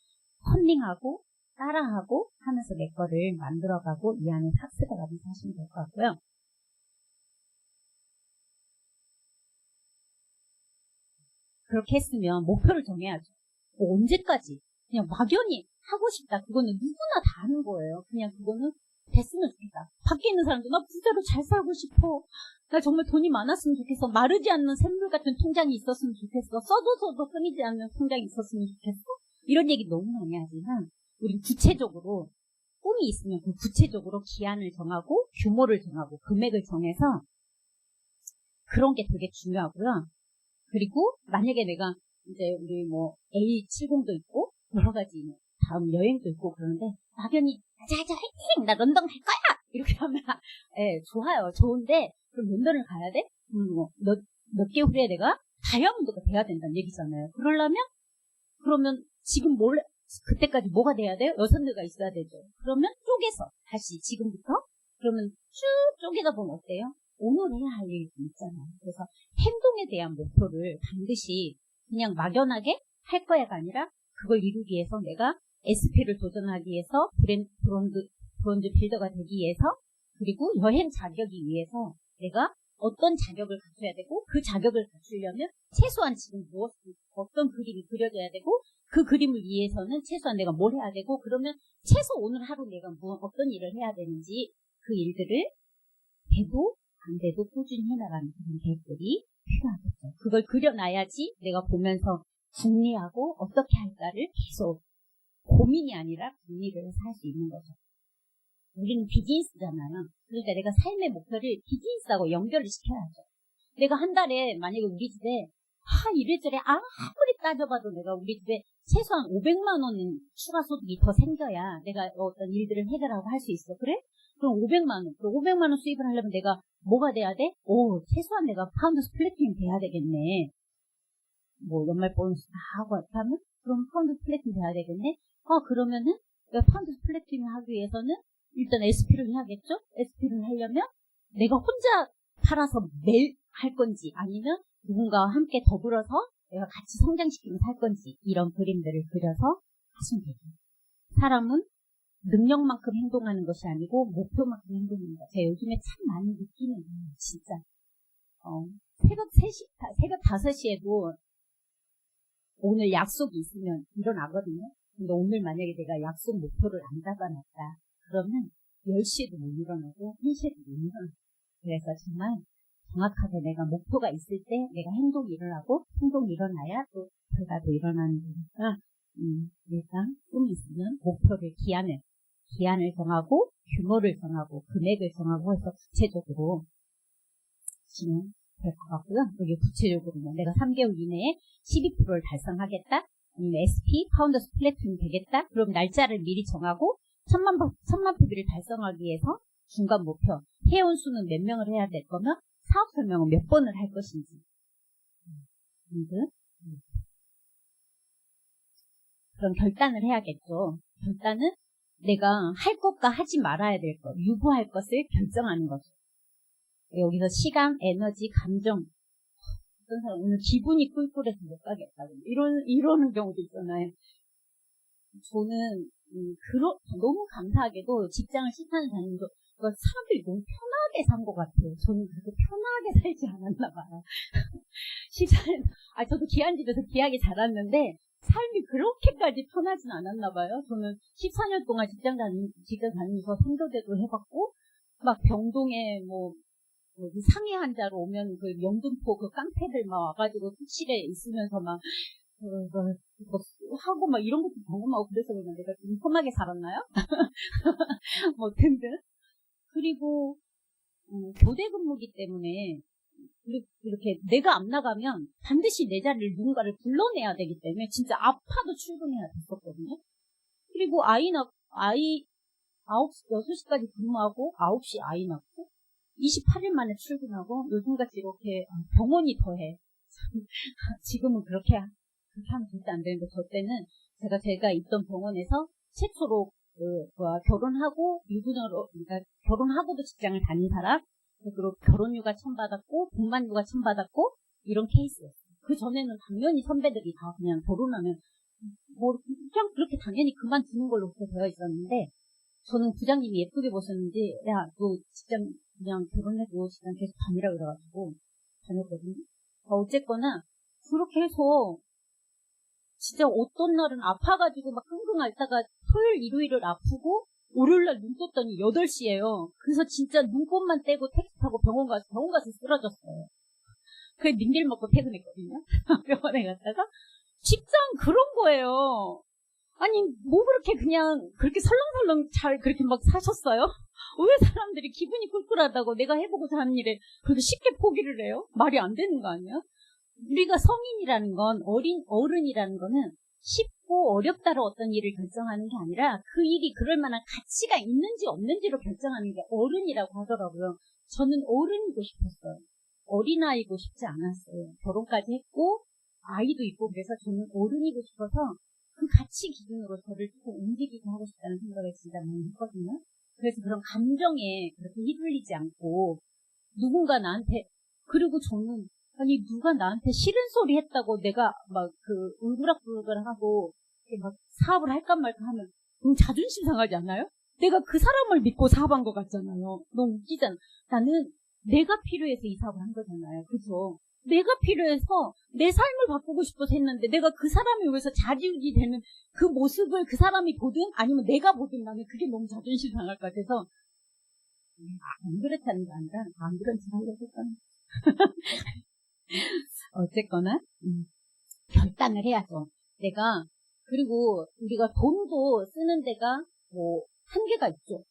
컨닝하고 따라하고 하면서 내 거를 만들어가고 이 안에 학습을 하면서 하시면 될 것 같고요. 그렇게 했으면 목표를 정해야죠. 언제까지 그냥 막연히 하고 싶다. 그거는 누구나 다 하는 거예요. 그냥 그거는 됐으면 좋겠다. 밖에 있는 사람도 나 부자로 잘 살고 싶어. 나 정말 돈이 많았으면 좋겠어. 마르지 않는 샘물 같은 통장이 있었으면 좋겠어. 써도 끊이지 않는 통장이 있었으면 좋겠어. 이런 얘기 너무 많이 하지만 우린 구체적으로 꿈이 있으면 그 구체적으로 기한을 정하고 규모를 정하고 금액을 정해서 그런 게 되게 중요하고요. 그리고 만약에 내가 이제 우리 A70도 있고 여러 가지 다음 여행도 있고 그러는데 막연히 자자 화이팅! 나 런던 갈 거야! 이렇게 하면 좋아요. 좋은데 그럼 런던을 가야 돼? 몇 개월 후에 내가 다이아몬드가 돼야 된다는 얘기잖아요. 그러면 지금 그때까지 뭐가 돼야 돼요? 여선대가 있어야 되죠. 그러면 쪼개서 다시 지금부터 그러면 쭉 쪼개다 보면 어때요? 오늘 해야 할 일이 있잖아요. 그래서 행동에 대한 목표를 반드시 그냥 막연하게 할 거야가 아니라 그걸 이루기 위해서 내가 SP를 도전하기 위해서 브론즈 빌더가 되기 위해서 그리고 여행 자격이 위해서 내가 어떤 자격을 갖춰야 되고 그 자격을 갖추려면 최소한 지금 어떤 그림이 그려져야 되고 그 그림을 위해서는 최소한 내가 뭘 해야 되고 그러면 최소 오늘 하루 내가 어떤 일을 해야 되는지 그 일들을 돼도 안 돼도 꾸준히 해나가는 그런 계획들이 필요하겠죠. 그걸 그려놔야지 내가 보면서 궁리하고 어떻게 할까를 계속 고민이 아니라 궁리를 할 수 있는 거죠. 우리는 비즈니스잖아요. 그러니까 내가 삶의 목표를 비즈니스하고 연결을 시켜야죠. 내가 한 달에 만약에 우리 집에 이래저래 아무리 따져봐도 내가 우리 집에 최소한 500만 원은 추가 소득이 더 생겨야 내가 어떤 일들을 해결하고 할 수 있어. 그래? 그럼 500만 원. 그럼 500만 원 수입을 하려면 내가 뭐가 돼야 돼? 최소한 내가 파운드 스플래팅 돼야 되겠네. 연말 보너스 다 하고 이렇게 하면 그럼 파운드 스플래팅 돼야 되겠네. 그러면은 내가 파운드 스플래팅을 하기 위해서는 일단 SP를 해야겠죠? SP를 하려면 내가 혼자 팔아서 매일 할 건지 아니면 누군가와 함께 더불어서 내가 같이 성장시키면서 할 건지 이런 그림들을 그려서 하시면 되죠. 사람은 능력만큼 행동하는 것이 아니고 목표만큼 행동하는 것. 제가 요즘에 참 많이 느끼는 거예요. 진짜. 새벽 5시에도 오늘 약속이 있으면 일어나거든요. 근데 오늘 만약에 내가 약속 목표를 안 잡아놨다. 그러면 10시에도 못 일어나고 1시에도 못 일어나고. 그래서 정말 정확하게 내가 목표가 있을 때 내가 행동이 일어나고 행동이 일어나야 또 결과도 일어나는 거니까 일단 꿈이 있으면 목표를 기한을 정하고 규모를 정하고 금액을 정하고 해서 구체적으로 하시면 될 것 같고요. 여기 구체적으로는 내가 3개월 이내에 12%를 달성하겠다. 아니면 SP, 파운더 스플래팅이 되겠다. 그럼 날짜를 미리 정하고 1000만 PB를 달성하기 위해서 중간 목표. 회원 수는 몇 명을 해야 될 거면 사업 설명은 몇 번을 할 것인지. 그럼 결단을 해야겠죠. 결단은 내가 할 것과 하지 말아야 될 것, 유보할 것을 결정하는 거죠. 여기서 시간, 에너지, 감정 어떤 사람 오늘 기분이 꿀꿀해서 못 가겠다고 이러는 경우도 있잖아요. 저는 너무 감사하게도 직장을 14년 다니면서 사람들이 너무 편하게 산 것 같아요. 저는 그렇게 편하게 살지 않았나 봐요. 14년, 저도 귀한 집에서 귀하게 자랐는데 삶이 그렇게까지 편하진 않았나 봐요. 저는 14년 동안 직장 다니면서 선교대도 해봤고 막 병동에 상해 환자로 오면 그 영등포 그 깡패들 막 와가지고 특실에 있으면서 막 하고 막 이런 것도 경험하고 그래서 그냥 내가 좀 험하게 살았나요? 등등. 그리고 교대 근무기 때문에 이렇게 내가 안 나가면 반드시 내 자리를 누군가를 불러내야 되기 때문에 진짜 아파도 출근해야 됐었거든요. 그리고 아이 6시까지 근무하고 9시 아이 낳고 28일 만에 출근하고 요즘같이 이렇게 병원이 더해. 지금은 그렇게 하면 절대 안 되는데 저 때는 제가 있던 병원에서 최초로 결혼하고 유부녀로 그러니까 결혼하고도 직장을 다닌 사람 그리고 결혼휴가 처음 받았고 분만휴가 처음 받았고 이런 케이스였어요. 그 전에는 당연히 선배들이 다 그냥 결혼하면 그냥 그렇게 당연히 그만두는 걸로 그렇게 되어 있었는데 저는 부장님이 예쁘게 보셨는지 야 너 직장 그냥 결혼해도 직장 계속 다니라 그래가지고 다녔거든요. 어쨌거나 그렇게 해서 진짜 어떤 날은 아파가지고 막 끙끙 앓다가 토요일 일요일을 아프고 월요일날 눈 떴더니 8시예요. 그래서 진짜 눈곱만 떼고 택시 타고 병원 가서 쓰러졌어요. 그래 닌겔 먹고 퇴근했거든요. 병원에 갔다가 직장 그런 거예요. 아니 뭐 그렇게 설렁설렁 잘 그렇게 막 사셨어요? 왜 사람들이 기분이 꿀꿀하다고 내가 해보고자 하는 일에 그렇게 쉽게 포기를 해요? 말이 안 되는 거 아니야? 우리가 성인이라는 건 어른이라는 거는 쉽고 어렵다로 어떤 일을 결정하는 게 아니라 그 일이 그럴 만한 가치가 있는지 없는지로 결정하는 게 어른이라고 하더라고요. 저는 어른이고 싶었어요. 어린아이고 싶지 않았어요. 결혼까지 했고 아이도 있고 그래서 저는 어른이고 싶어서 그 가치 기준으로 저를 조금 움직이게 하고 싶다는 생각을 진짜 많이 했거든요. 그래서 그런 감정에 그렇게 휘둘리지 않고 누군가 나한테 그리고 저는 누가 나한테 싫은 소리 했다고 내가 울그락불그락하고 막 사업을 할까 말까 하면 그럼 자존심 상하지 않나요? 내가 그 사람을 믿고 사업한 것 같잖아요. 너무 웃기잖아. 나는 내가 필요해서 이 사업을 한 거잖아요. 그죠? 내가 필요해서 내 삶을 바꾸고 싶어서 했는데 내가 그 사람을 위해서 좌지우지 되는 그 모습을 그 사람이 보든 아니면 내가 보든 나는 그게 너무 자존심 상할 것 같아서 안 그렇다는 게 아니라 안 그런 짓 하려고 했다는 어쨌거나 결단을 해야죠. 그리고 우리가 돈도 쓰는 데가 한계가 있죠.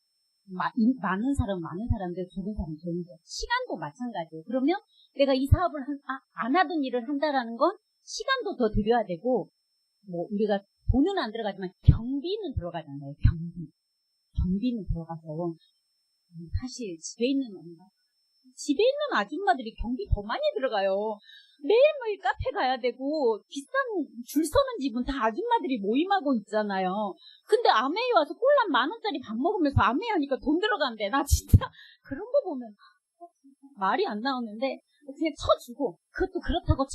많은 사람들, 적은 사람, 시간도 마찬가지예요. 그러면 내가 이 사업을 안 하던 일을 한다라는 건 시간도 더 들여야 되고, 우리가 돈은 안 들어가지만 경비는 들어가잖아요. 경비는 들어가서 사실 집에 있는 아줌마들이 경비 더 많이 들어가요. 매일매일 카페 가야 되고 비싼 줄 서는 집은 다 아줌마들이 모임하고 있잖아요. 근데 아메이 와서 꼴랑 10,000원짜리 밥 먹으면서 아메이 하니까 돈 들어간대. 나 진짜 그런 거 보면 말이 안 나오는데 그냥 쳐주고 그것도 그렇다고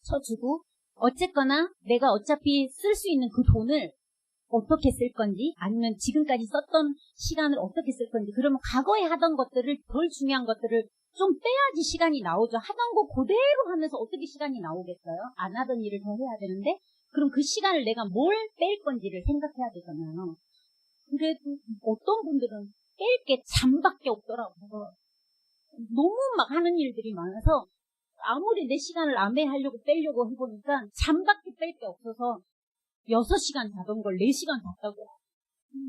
쳐주고 어쨌거나 내가 어차피 쓸 수 있는 그 돈을 어떻게 쓸 건지 아니면 지금까지 썼던 시간을 어떻게 쓸 건지 그러면 과거에 하던 것들을 덜 중요한 것들을 좀 빼야지 시간이 나오죠. 하던 거 그대로 하면서 어떻게 시간이 나오겠어요? 안 하던 일을 더 해야 되는데 그럼 그 시간을 내가 뭘 뺄 건지를 생각해야 되잖아요. 그래도 어떤 분들은 뺄 게 잠밖에 없더라고요. 너무 막 하는 일들이 많아서 아무리 내 시간을 암해하려고 빼려고 해보니까 잠밖에 뺄 게 없어서 6시간 자던 걸 4시간 잤다고.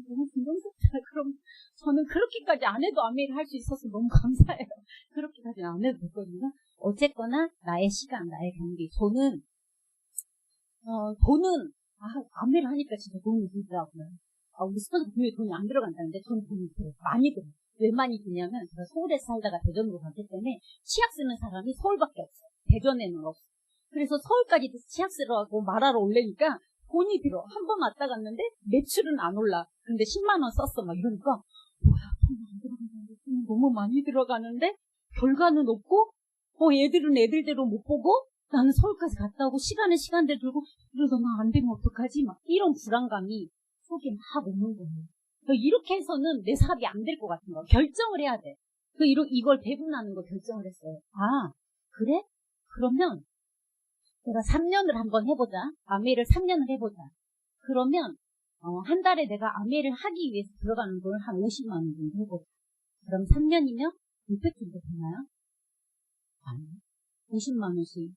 너무 감동스럽다. 그럼 저는 그렇게까지 안 해도 아메를 할 수 있어서 너무 감사해요. 그렇게까지는 안 해도 됐거든요. 어쨌거나 나의 시간, 나의 경비. 저는 돈은 아메를 하니까 진짜 돈이 들더라고요. 우리 스터디 분명히 돈이 안 들어간다는데 저는 돈이 들어요. 많이 들어요. 왜 많이 드냐면 제가 서울에서 살다가 대전으로 갔기 때문에 치약 쓰는 사람이 서울밖에 없어요. 대전에는 없어요. 그래서 서울까지 치약 쓰라고 말하러 올래니까 돈이 들어. 한 번 왔다 갔는데 매출은 안 올라. 근데 10만 원 썼어. 막 이러니까 뭐야 돈이 안 들어간다는데 돈이 너무 많이 들어가는데 결과는 없고 애들은 애들대로 못 보고 나는 서울까지 갔다 오고 시간은 시간대로 들고 이러다 나 안 되면 어떡하지? 막 이런 불안감이 속에 막 오는 거예요. 이렇게 해서는 내 사업이 안 될 것 같은 거 결정을 해야 돼. 이걸 배분하는 거 결정을 했어요. 아, 그래? 그러면 내가 3년을 한번 해보자. 아메이를 3년을 해보자. 그러면 한 달에 내가 아메이를 하기 위해서 들어가는 걸 한 50만 원 정도 해보자. 그럼 3년이면 600 정도 되나요? 아니, 50만 원씩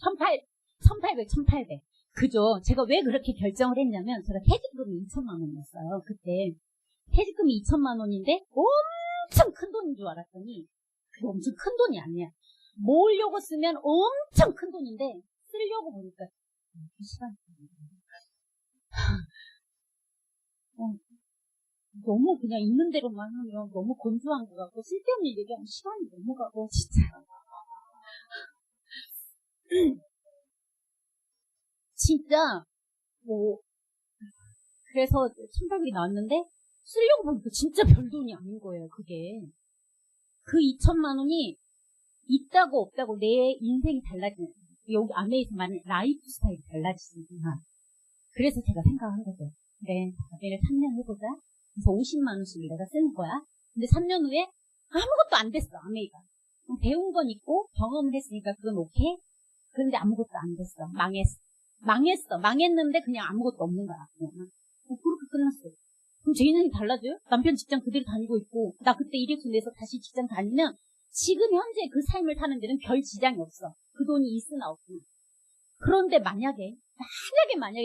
1800. 그죠? 제가 왜 그렇게 결정을 했냐면 제가 퇴직금이 2천만 원이었어요. 그때 퇴직금이 2천만 원인데 엄청 큰 돈인 줄 알았더니 그게 엄청 큰 돈이 아니야. 모으려고 쓰면 엄청 큰 돈인데 쓰려고 보니까 그 시간 너무 그냥 있는 대로만 하면 너무 건조한 것 같고 쓸데없는 얘기하면 시간이 너무 가고 진짜 진짜 그래서 1,800이 나왔는데 쓰려고 보니까 진짜 별 돈이 아닌 거예요. 그게 그 2천만 원이 있다고 없다고 내 인생이 달라지는 여기 아메에서 말하는 라이프 스타일이 달라지는구나. 그래서 제가 생각한 거죠. 그래, 아메를 3년 해보자. 그래서 50만 원씩 내가 쓰는 거야. 근데 3년 후에 아무것도 안 됐어. 아메이가 배운 건 있고 경험을 했으니까 그건 오케이. 그런데 아무것도 안 됐어. 망했는데 그냥 아무것도 없는 거야. 그냥. 그렇게 끝났어. 그럼 제 인생이 달라져요? 남편 직장 그대로 다니고 있고 나 그때 이력서 내서 다시 직장 다니면 지금 현재 그 삶을 사는 데는 별 지장이 없어. 그 돈이 있으나 없으나. 그런데 만약에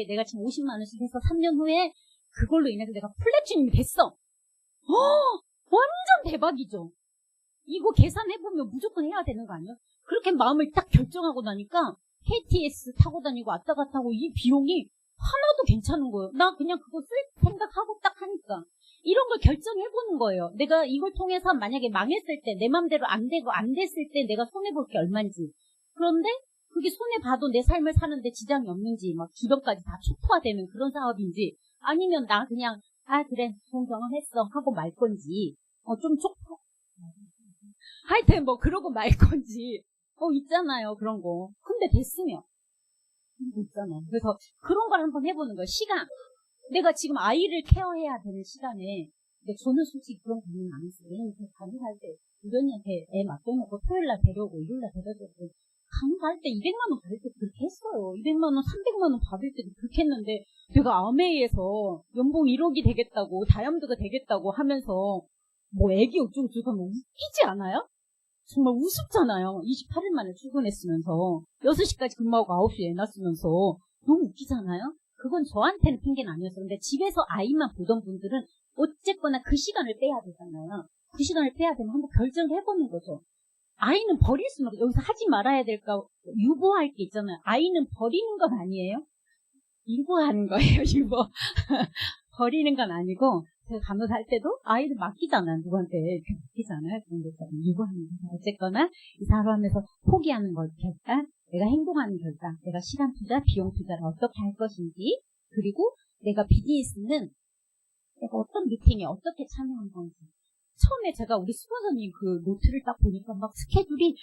내가 지금 50만 원씩 해서 3년 후에 그걸로 인해서 내가 플래티넘이 됐어. 완전 대박이죠. 이거 계산해보면 무조건 해야 되는 거 아니에요? 그렇게 마음을 딱 결정하고 나니까 KTX 타고 다니고 왔다 갔다 하고 이 비용이 하나도 괜찮은 거예요. 나 그냥 그거 쓸 생각하고 딱 하니까. 이런 걸 결정해보는 거예요. 내가 이걸 통해서 만약에 망했을 때, 내 맘대로 안 되고 안 됐을 때 내가 손해볼 게 얼마인지. 그런데 그게 손해봐도 내 삶을 사는데 지장이 없는지, 막 주변까지 다 초토화되는 그런 사업인지, 아니면 나 그냥, 그래, 좋은 경험했어. 하고 말 건지, 좀 초토. 하여튼 그러고 말 건지, 있잖아요. 그런 거. 근데 됐으면. 있잖아. 그래서 그런 걸 한번 해보는 거예요. 시간. 내가 지금 아이를 케어해야 되는 시간에, 근데 저는 솔직히 그런 고민 안 했어요. 왜냐면 강의할 때 유전이한테 애 맡겨놓고 토요일날 데려오고 일요일날 데려오고 강의할 때 200만 원 받을 때 그렇게 했어요. 200만 원, 300만 원 받을 때도 그렇게 했는데 내가 아메이에서 연봉 1억이 되겠다고 다이아몬드가 되겠다고 하면서 애기 어쩌고저쩌고 하면 웃기지 않아요? 정말 우습잖아요. 28일 만에 출근했으면서 6시까지 근무하고 9시에 애 낳았으면서 너무 웃기잖아요. 그건 저한테는 핑계는 아니었어요. 근데 집에서 아이만 보던 분들은 어쨌거나 그 시간을 빼야 되잖아요. 그 시간을 빼야 되면 한번 결정을 해보는 거죠. 아이는 버릴 수는 없어요. 여기서 하지 말아야 될까 유보할 게 있잖아요. 아이는 버리는 건 아니에요. 유보하는 거예요. 유보. 버리는 건 아니고 제가 간호사 할 때도 아이를 맡기잖아요. 누구한테 이렇게 맡기잖아요. 그런 데서 유보하는 거예요. 어쨌거나 이 사람에서 포기하는 걸 결단, 내가 행동하는 결단, 내가 시간 투자, 비용 투자를 어떻게 할 것인지, 그리고 내가 비즈니스는 내가 어떤 미팅에 어떻게 참여한 건지. 처음에 제가 우리 수건선님 그 노트를 딱 보니까 막 스케줄이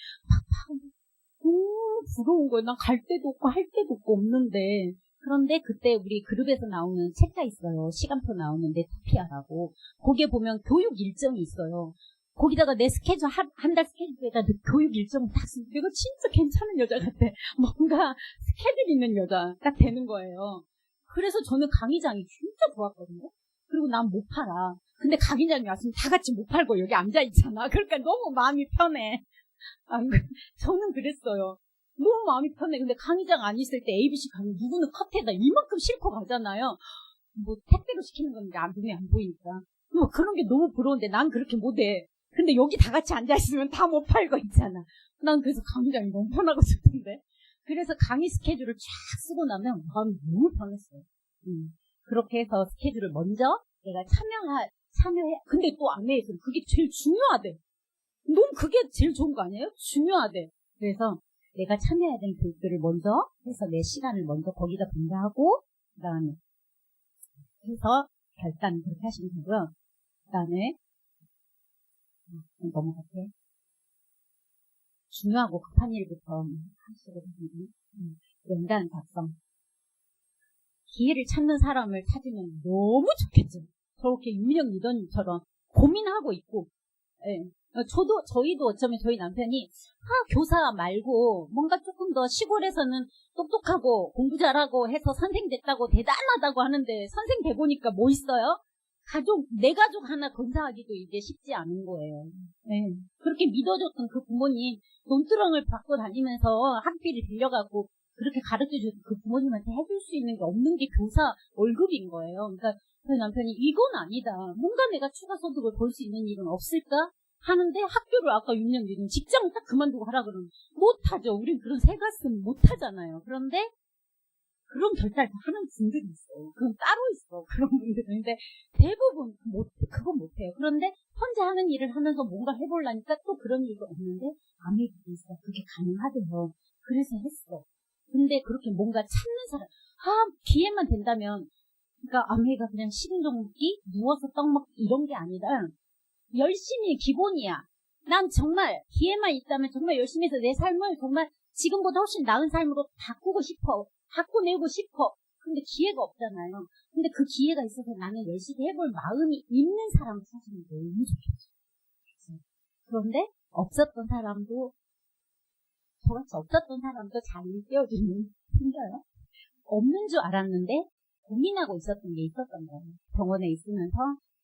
너무 부러운 거예요. 난 갈 데도 없고 할 데도 없고 없는데. 그런데 그때 우리 그룹에서 나오는 책가 있어요. 시간표 나오는데 토피아라고. 거기에 보면 교육 일정이 있어요. 거기다가 내 스케줄, 한 달 스케줄에다 교육 일정을 딱 쓰면 내가 진짜 괜찮은 여자 같아. 뭔가 스케줄 있는 여자 딱 되는 거예요. 그래서 저는 강의장이 진짜 좋았거든요. 그리고 난 못 팔아. 근데 강의장이 왔으면 다 같이 못 팔고 여기 앉아있잖아. 그러니까 너무 마음이 편해. 저는 그랬어요. 너무 마음이 편해. 근데 강의장 안 있을 때 ABC 강의 누구는 컷에다 이만큼 싣고 가잖아요. 택배로 시키는 건데 눈에 안 보이니까. 그런 게 너무 부러운데 난 그렇게 못해. 근데 여기 다 같이 앉아있으면 다 못 팔고 있잖아. 난 그래서 강의장이 너무 편하고 좋던데. 그래서 강의 스케줄을 쫙 쓰고 나면 마음이 너무 편했어요. 그렇게 해서 스케줄을 먼저 내가 참여해. 근데 또 아메에서는 그게 제일 중요하대. 너무 그게 제일 좋은 거 아니에요? 중요하대. 그래서 내가 참여해야 되는 교육들을 먼저 해서 내 시간을 먼저 거기다 분배하고, 그 다음에 해서 결단 그렇게 하시면 되고요. 그 다음에 넘어갈게요. 중요하고 급한 일부터 하시거든요. 명단 작성. 기회를 찾는 사람을 찾으면 너무 좋겠죠. 저렇게 유명 리더님처럼 고민하고 있고, 예. 저희도 어쩌면 저희 남편이, 교사 말고 뭔가 조금 더 시골에서는 똑똑하고 공부 잘하고 해서 선생 됐다고 대단하다고 하는데 선생 돼보니까 뭐 있어요? 내 가족 하나 건사하기도 이제 쉽지 않은 거예요. 네. 그렇게 믿어줬던 그 부모님, 논두렁을 받고 다니면서 학비를 빌려가고 그렇게 가르쳐줬던 그 부모님한테 해줄 수 있는 게 없는 게 교사 월급인 거예요. 그러니까 저희 남편이 이건 아니다. 뭔가 내가 추가 소득을 벌 수 있는 일은 없을까? 하는데 학교를 아까 6년 뒤는 직장을 딱 그만두고 하라 그러면 못하죠. 우린 그런 새가슴 못하잖아요. 그런데 그런 결단을 하는 분들이 있어요. 그건 따로 있어. 그런 분들은. 근데 대부분 그건 못해요. 그런데 혼자 하는 일을 하면서 뭔가 해보려니까 또 그런 일도 없는데 아메리카도 있어. 그게 가능하대요. 그래서 했어. 근데 그렇게 뭔가 찾는 사람, 기회만 된다면, 그러니까 아메리카 그냥 식은종 먹기, 누워서 떡 먹기 이런 게 아니라 열심히 기본이야. 난 정말 기회만 있다면 정말 열심히 해서 내 삶을 정말 지금보다 훨씬 나은 삶으로 바꾸고 싶어. 바꿔내고 싶어. 근데 기회가 없잖아요. 근데 그 기회가 있어서 나는 열심히 해볼 마음이 있는 사람을 찾으면 너무 좋겠죠. 그런데 없었던 사람도, 저같이 없었던 사람도 잘 띄워주는 힘들어요. 없는 줄 알았는데 고민하고 있었던 게 있었던 거예요. 병원에 있으면서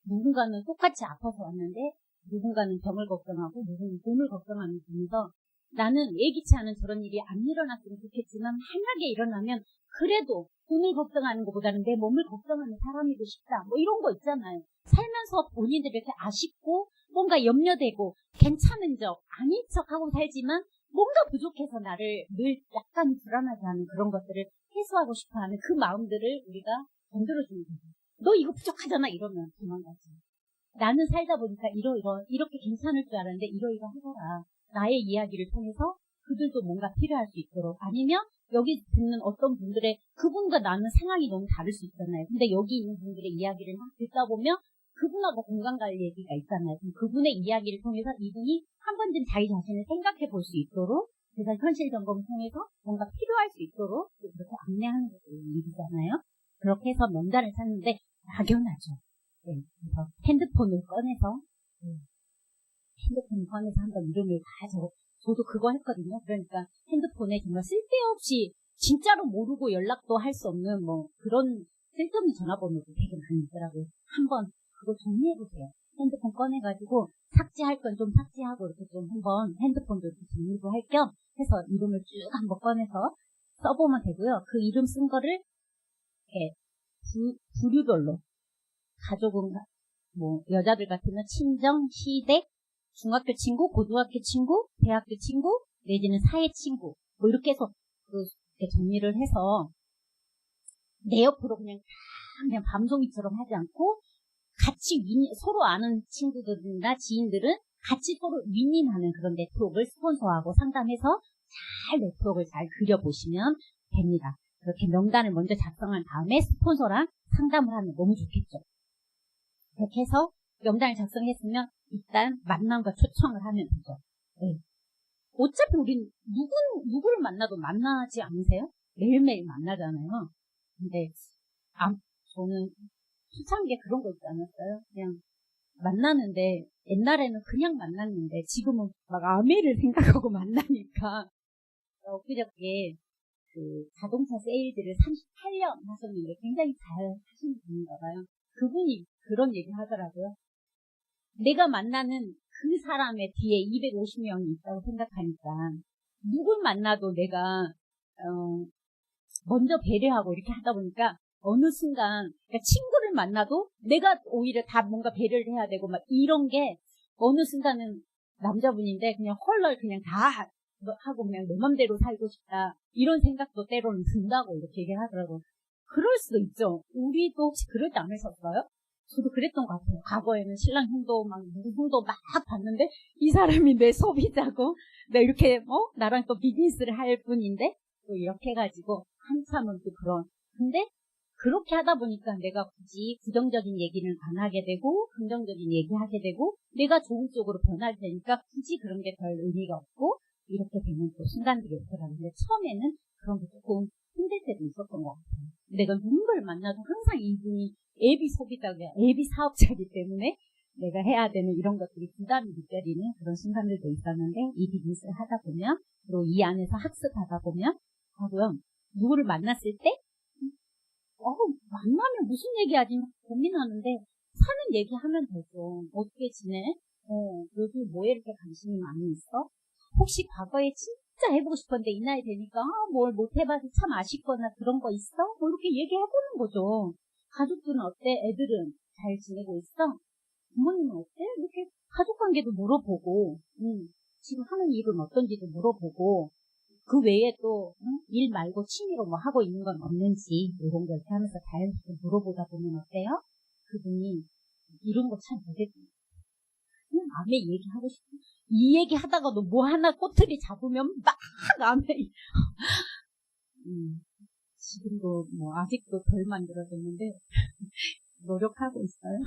누군가는 똑같이 아파서 왔는데 누군가는 병을 걱정하고 누군가는 돈을 걱정하는 중에서 나는 예기치 않은 저런 일이 안 일어났으면 좋겠지만 만약에 일어나면 그래도 돈을 걱정하는 것보다는 내 몸을 걱정하는 사람이고 싶다. 뭐 이런 거 있잖아요. 살면서 본인들이 이렇게 아쉽고 뭔가 염려되고 괜찮은 척 아닌 척하고 살지만 뭔가 부족해서 나를 늘 약간 불안하게 하는 그런 것들을 해소하고 싶어하는 그 마음들을 우리가 건드려주는 거죠. 너 이거 부족하잖아 이러면 도망가지. 나는 살다 보니까 이렇게 괜찮을 줄 알았는데 이러이러 하더라. 나의 이야기를 통해서 그들도 뭔가 필요할 수 있도록, 아니면 여기 듣는 어떤 분들의 그분과 나는 상황이 너무 다를 수 있잖아요. 근데 여기 있는 분들의 이야기를 막 듣다 보면 그분하고 공감 갈 얘기가 있잖아요. 그럼 그분의 이야기를 통해서 이분이 한 번쯤 자기 자신을 생각해 볼 수 있도록, 그래서 현실 점검을 통해서 뭔가 필요할 수 있도록 그렇게 안내하는 것도 일이잖아요. 그렇게 해서 명단을 찾는데 막연하죠. 네, 그래서 핸드폰을 꺼내서 한번 이름을 다 저도 그거 했거든요. 그러니까 핸드폰에 정말 쓸데없이 진짜로 모르고 연락도 할 수 없는 뭐 그런 쓸데없는 전화번호도 되게 많이 있더라고요. 한번 그거 정리해보세요. 핸드폰 꺼내가지고 삭제할 건 좀 삭제하고 이렇게 좀 한번 핸드폰도 이렇게 정리도 할 겸 해서 이름을 쭉 한번 꺼내서 써보면 되고요. 그 이름 쓴 거를 이렇게 부류별로 가족은 뭐 여자들 같으면 친정, 시댁, 중학교 친구, 고등학교 친구, 대학교 친구, 내지는 사회 친구 뭐 이렇게 해서 이렇게 정리를 해서 내 옆으로 그냥 밤송이처럼 하지 않고 같이 서로 아는 친구들이나 지인들은 같이 서로 윈윈하는 그런 네트워크를 스폰서하고 상담해서 잘 네트워크를 잘 그려보시면 됩니다. 그렇게 명단을 먼저 작성한 다음에 스폰서랑 상담을 하면 너무 좋겠죠. 그렇게 해서 명단을 작성했으면 일단 만남과 초청을 하면 되죠. 네. 어차피 우린 누구를 만나도 만나지 않으세요? 매일매일 만나잖아요. 근데 저는 초창기에 그런 거 있지 않았어요? 그냥 만나는데 옛날에는 그냥 만났는데 지금은 막 아메를 생각하고 만나니까 엊그저께 그 자동차 세일즈를 38년 하셨는데 굉장히 잘 하시는 분인가 봐요. 그분이 그런 얘기 하더라고요. 내가 만나는 그 사람의 뒤에 250명이 있다고 생각하니까 누굴 만나도 내가 먼저 배려하고 이렇게 하다 보니까 어느 순간 그러니까 친구를 만나도 내가 오히려 다 뭔가 배려를 해야 되고 막 이런 게 어느 순간은 남자분인데 그냥 헐럴 그냥 다 하고 그냥 내 맘대로 살고 싶다 이런 생각도 때로는 든다고 이렇게 얘기를 하더라고요. 그럴 수도 있죠. 우리도 혹시 그러지 않으셨어요? 저도 그랬던 것 같아요. 과거에는 신랑 형도 막 누구 형도 막 봤는데 이 사람이 내 소비자고 내가 이렇게 나랑 또 비즈니스를 할 분인데 또 이렇게 해가지고 한참은 또 그런 근데 그렇게 하다 보니까 내가 굳이 부정적인 얘기를 안 하게 되고 긍정적인 얘기 하게 되고 내가 좋은 쪽으로 변할 테니까 굳이 그런 게 별 의미가 없고 이렇게 되는 또 순간들이 있더라고요. 처음에는 그런 게 조금 힘들 때도 있었던 것 같아요. 내가 누군가를 만나도 항상 이분이 예비 소비자가, 예비 사업자이기 때문에 내가 해야 되는 이런 것들이 부담이 느껴지는 그런 순간들도 있었는데, 이 비즈니스를 하다 보면, 그리고 이 안에서 학습하다 보면, 하고요, 누구를 만났을 때, 만나면 무슨 얘기하지? 고민하는데, 사는 얘기하면 되죠. 어떻게 지내? 요즘 뭐에 이렇게 관심이 많이 있어? 혹시 과거에 진짜 해보고 싶었는데 이 나이 되니까 뭘 못 해봐서 참 아쉽거나 그런 거 있어? 뭐 이렇게 얘기해보는 거죠. 가족들은 어때? 애들은 잘 지내고 있어? 부모님은 어때? 이렇게 가족관계도 물어보고, 지금 하는 일은 어떤지도 물어보고, 그 외에 또 일 말고 취미로 뭐 하고 있는 건 없는지 이런 걸 이렇게 하면서 자연스럽게 물어보다 보면 어때요? 그분이 이런 거 참 되겠구나. 그냥 마음에 얘기하고 싶어. 이 얘기 하다가도 뭐 하나 꼬투리 잡으면 막 마음에 지금도 뭐 아직도 덜 만들어졌는데 노력하고 있어요.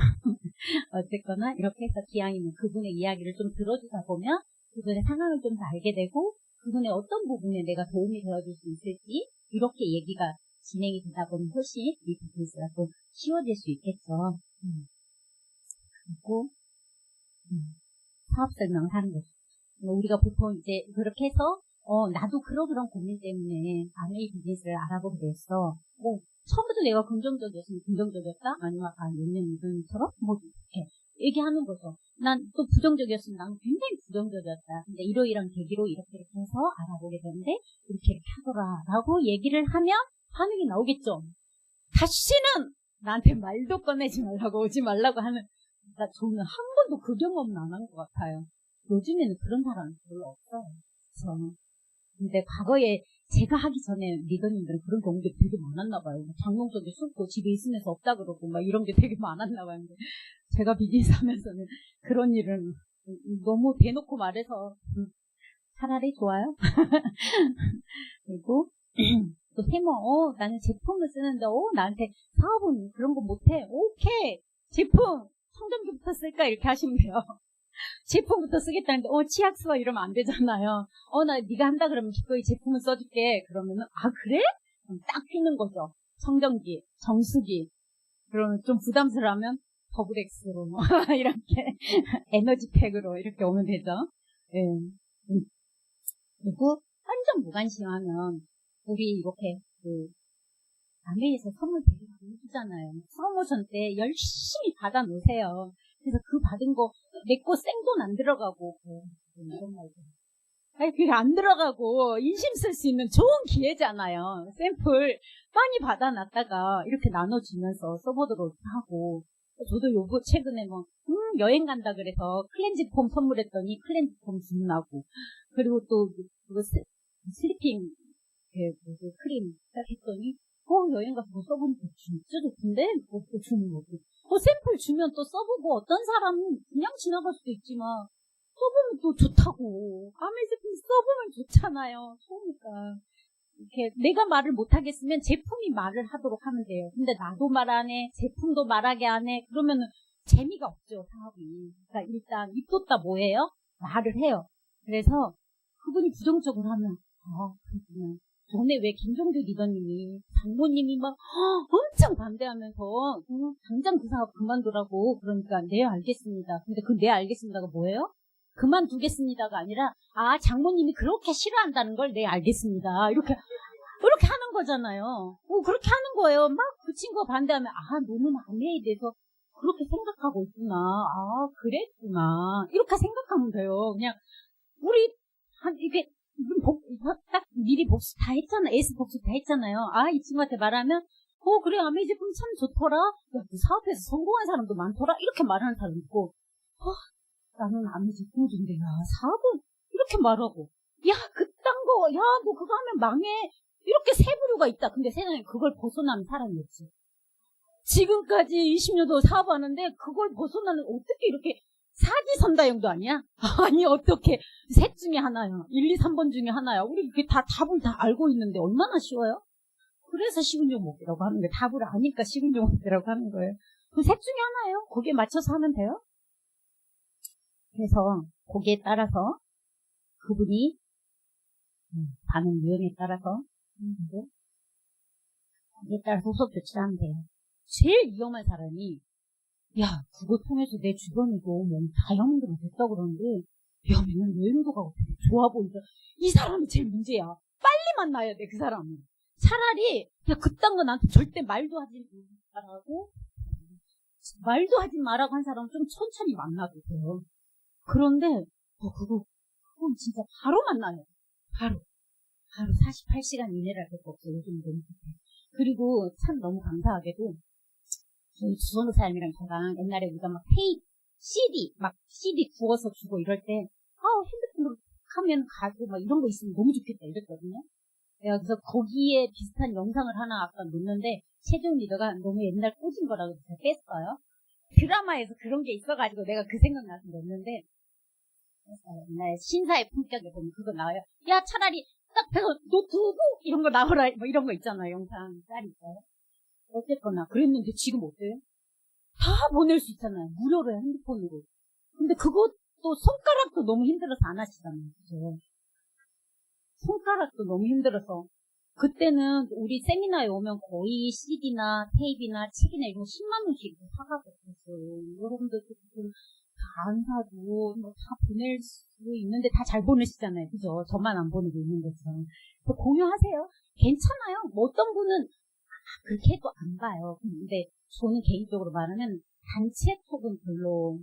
어쨌거나 이렇게 해서 기왕이면 그분의 이야기를 좀 들어주다 보면 그분의 상황을 좀 더 알게 되고 그분의 어떤 부분에 내가 도움이 되어줄 수 있을지 이렇게 얘기가 진행이 되다 보면 훨씬 이 비즈니스가 또 쉬워질 수 있겠죠. 그리고 사업 설명을 하는 거죠. 우리가 보통 이제 그렇게 해서 나도 그런 고민 때문에 아메이 비즈니스를 알아보게 됐어. 처음부터 내가 긍정적이었으면 긍정적이었다? 아니면 아까 몇년 이전처럼 뭐 이렇게 얘기하는 거죠. 난 또 부정적이었으면 난 굉장히 부정적이었다. 근데 이러이러한 계기로 이렇게 해서 알아보게 되는데 이렇게 하더라 라고 얘기를 하면 반응이 나오겠죠. 다시는 나한테 말도 꺼내지 말라고 오지 말라고 하는, 그러니까 저는 한 번도 그 경험은 안 한 것 같아요. 요즘에는 그런 사람은 별로 없어요. 그래서 근데 과거에 제가 하기 전에 리더님들은 그런 경우도 되게 많았나 봐요. 장롱속에 숨고 집에 있으면서 없다 그러고 막 이런 게 되게 많았나 봐요. 근데 제가 비즈니스 하면서는 그런 일은 너무 대놓고 말해서 차라리 좋아요. 그리고 또 세모, 나는 제품을 쓰는데 나한테 사업은 그런 거 못해. 오케이, 제품 청정기부터 쓸까 이렇게 하시면 돼요. 제품부터 쓰겠다는데 치약써 이러면 안 되잖아요. 나 네가 한다 그러면 기꺼이 제품을 써줄게. 그러면은 그래? 그럼 딱 피는 거죠. 청정기, 정수기. 그러면 좀 부담스러우면 더블엑스로 뭐 이렇게 에너지팩으로 이렇게 오면 되죠. 예. 그리고 완전 무관심하면 우리 이렇게 아메이에서 선물 되게 많이 주잖아요. 프로모션 때 열심히 받아 놓으세요. 그래서 그 받은 거, 내 거 생돈 안 들어가고, 이런 말도. 그게 안 들어가고, 인심 쓸 수 있는 좋은 기회잖아요. 샘플 많이 받아놨다가, 이렇게 나눠주면서 써보도록 하고, 저도 최근에 여행 간다 그래서 클렌징 폼 선물했더니 클렌징 폼 주문하고, 그리고 또, 그거 슬리핑, 크림 딱 했더니, 여행 가서 뭐 써보니까 진짜 좋던데? 또 주는 거고. 샘플 주면 또 써보고 어떤 사람은 그냥 지나갈 수도 있지만 써보면 또 좋다고. 아메이 제품 써보면 좋잖아요. 좋으니까. 이렇게 내가 말을 못하겠으면 제품이 말을 하도록 하면 돼요. 근데 나도 말 안 해. 제품도 말하게 안 해. 그러면은 재미가 없죠, 사업이. 그러니까 일단 입뒀다 뭐예요? 말을 해요. 그래서 그분이 부정적으로 하면 그렇구나. 전에 왜 김종규 리더님이 장모님이 막 엄청 반대하면서 당장 그 사업 그만두라고 그러니까 네 알겠습니다. 근데 그 네 알겠습니다가 뭐예요? 그만두겠습니다가 아니라 장모님이 그렇게 싫어한다는 걸 네 알겠습니다. 이렇게 하는 거잖아요. 그렇게 하는 거예요. 막 그 친구가 반대하면 너는 아내에 대해서 그렇게 생각하고 있구나. 그랬구나. 이렇게 생각하면 돼요. 그냥 우리 이게 딱 미리 복습 다 했잖아. 에이스 복습 다 했잖아요. 이 친구한테 말하면 그래 아메이 제품 참 좋더라. 야, 그 사업에서 성공한 사람도 많더라. 이렇게 말하는 사람 있고 나는 아메이 제품 준대. 야 사업은 이렇게 말하고 그딴 거 너 그거 하면 망해. 이렇게 세 부류가 있다. 근데 세상에 그걸 벗어나는 사람이 없지. 지금까지 20년도 사업하는데 그걸 벗어나는 어떻게 이렇게 사지선다형도 아니야? 아니 어떻게 셋 중에 하나요? 1, 2, 3번 중에 하나야. 우리 그게 다 답을 다 알고 있는데 얼마나 쉬워요? 그래서 식은종목이라고 하는 거예요. 답을 아니까 식은종목이라고 하는 거예요. 그 셋 중에 하나예요. 거기에 맞춰서 하면 돼요. 그래서 거기에 따라서 그분이 반응 유형에 따라서 거기에 따라서 후속 조치를 하면 돼요. 제일 위험한 사람이 야 그거 통해서 내 주변이고 뭐 다이아몬드가 됐다 그러는데 야 맨날 여행도 가고 되게 좋아 보인다. 이 사람이 제일 문제야. 빨리 만나야 돼 그 사람은. 차라리 야 그딴 거 나한테 절대 말도 하지 말라고 한 사람은 좀 천천히 만나도 돼요. 그런데 그건 진짜 바로 만나요. 바로 48시간 이내라 될 거 없어요. 요즘 너무 급해. 그리고 참 너무 감사하게도 저희 주선호 사장님이랑 저랑 옛날에 우리가 막 CD 구워서 주고 이럴 때 핸드폰으로 하면 가고 막 이런 거 있으면 너무 좋겠다 이랬거든요. 그래서 거기에 비슷한 영상을 하나 아까 놓는데 최종 리더가 너무 옛날 꽂은 거라고 제가 뺐어요. 드라마에서 그런 게 있어가지고 내가 그 생각나서 넣었는데 옛날 신사의 품격에 보면 그거 나와요. 야 차라리 딱 배서 노트북 이런 거 나오라 뭐 이런 거 있잖아요. 영상 짤이 있어요. 어쨌거나 그랬는데 지금 어때요? 다 보낼 수 있잖아요. 무료로 핸드폰으로. 근데 그것도 손가락도 너무 힘들어서 안 하시잖아요. 그죠? 손가락도 너무 힘들어서. 그때는 우리 세미나에 오면 거의 CD나 테이프나 책이나 이런 거 10만 원씩 사가고 그랬어요. 여러분들도 다 안 사고 뭐 다 보낼 수 있는데 다 잘 보내시잖아요. 그죠? 저만 안 보내고 있는 것처럼. 공유하세요. 괜찮아요. 뭐 어떤 분은 그렇게 해도 안 봐요. 근데 저는 개인적으로 말하면 단체 톡은 별로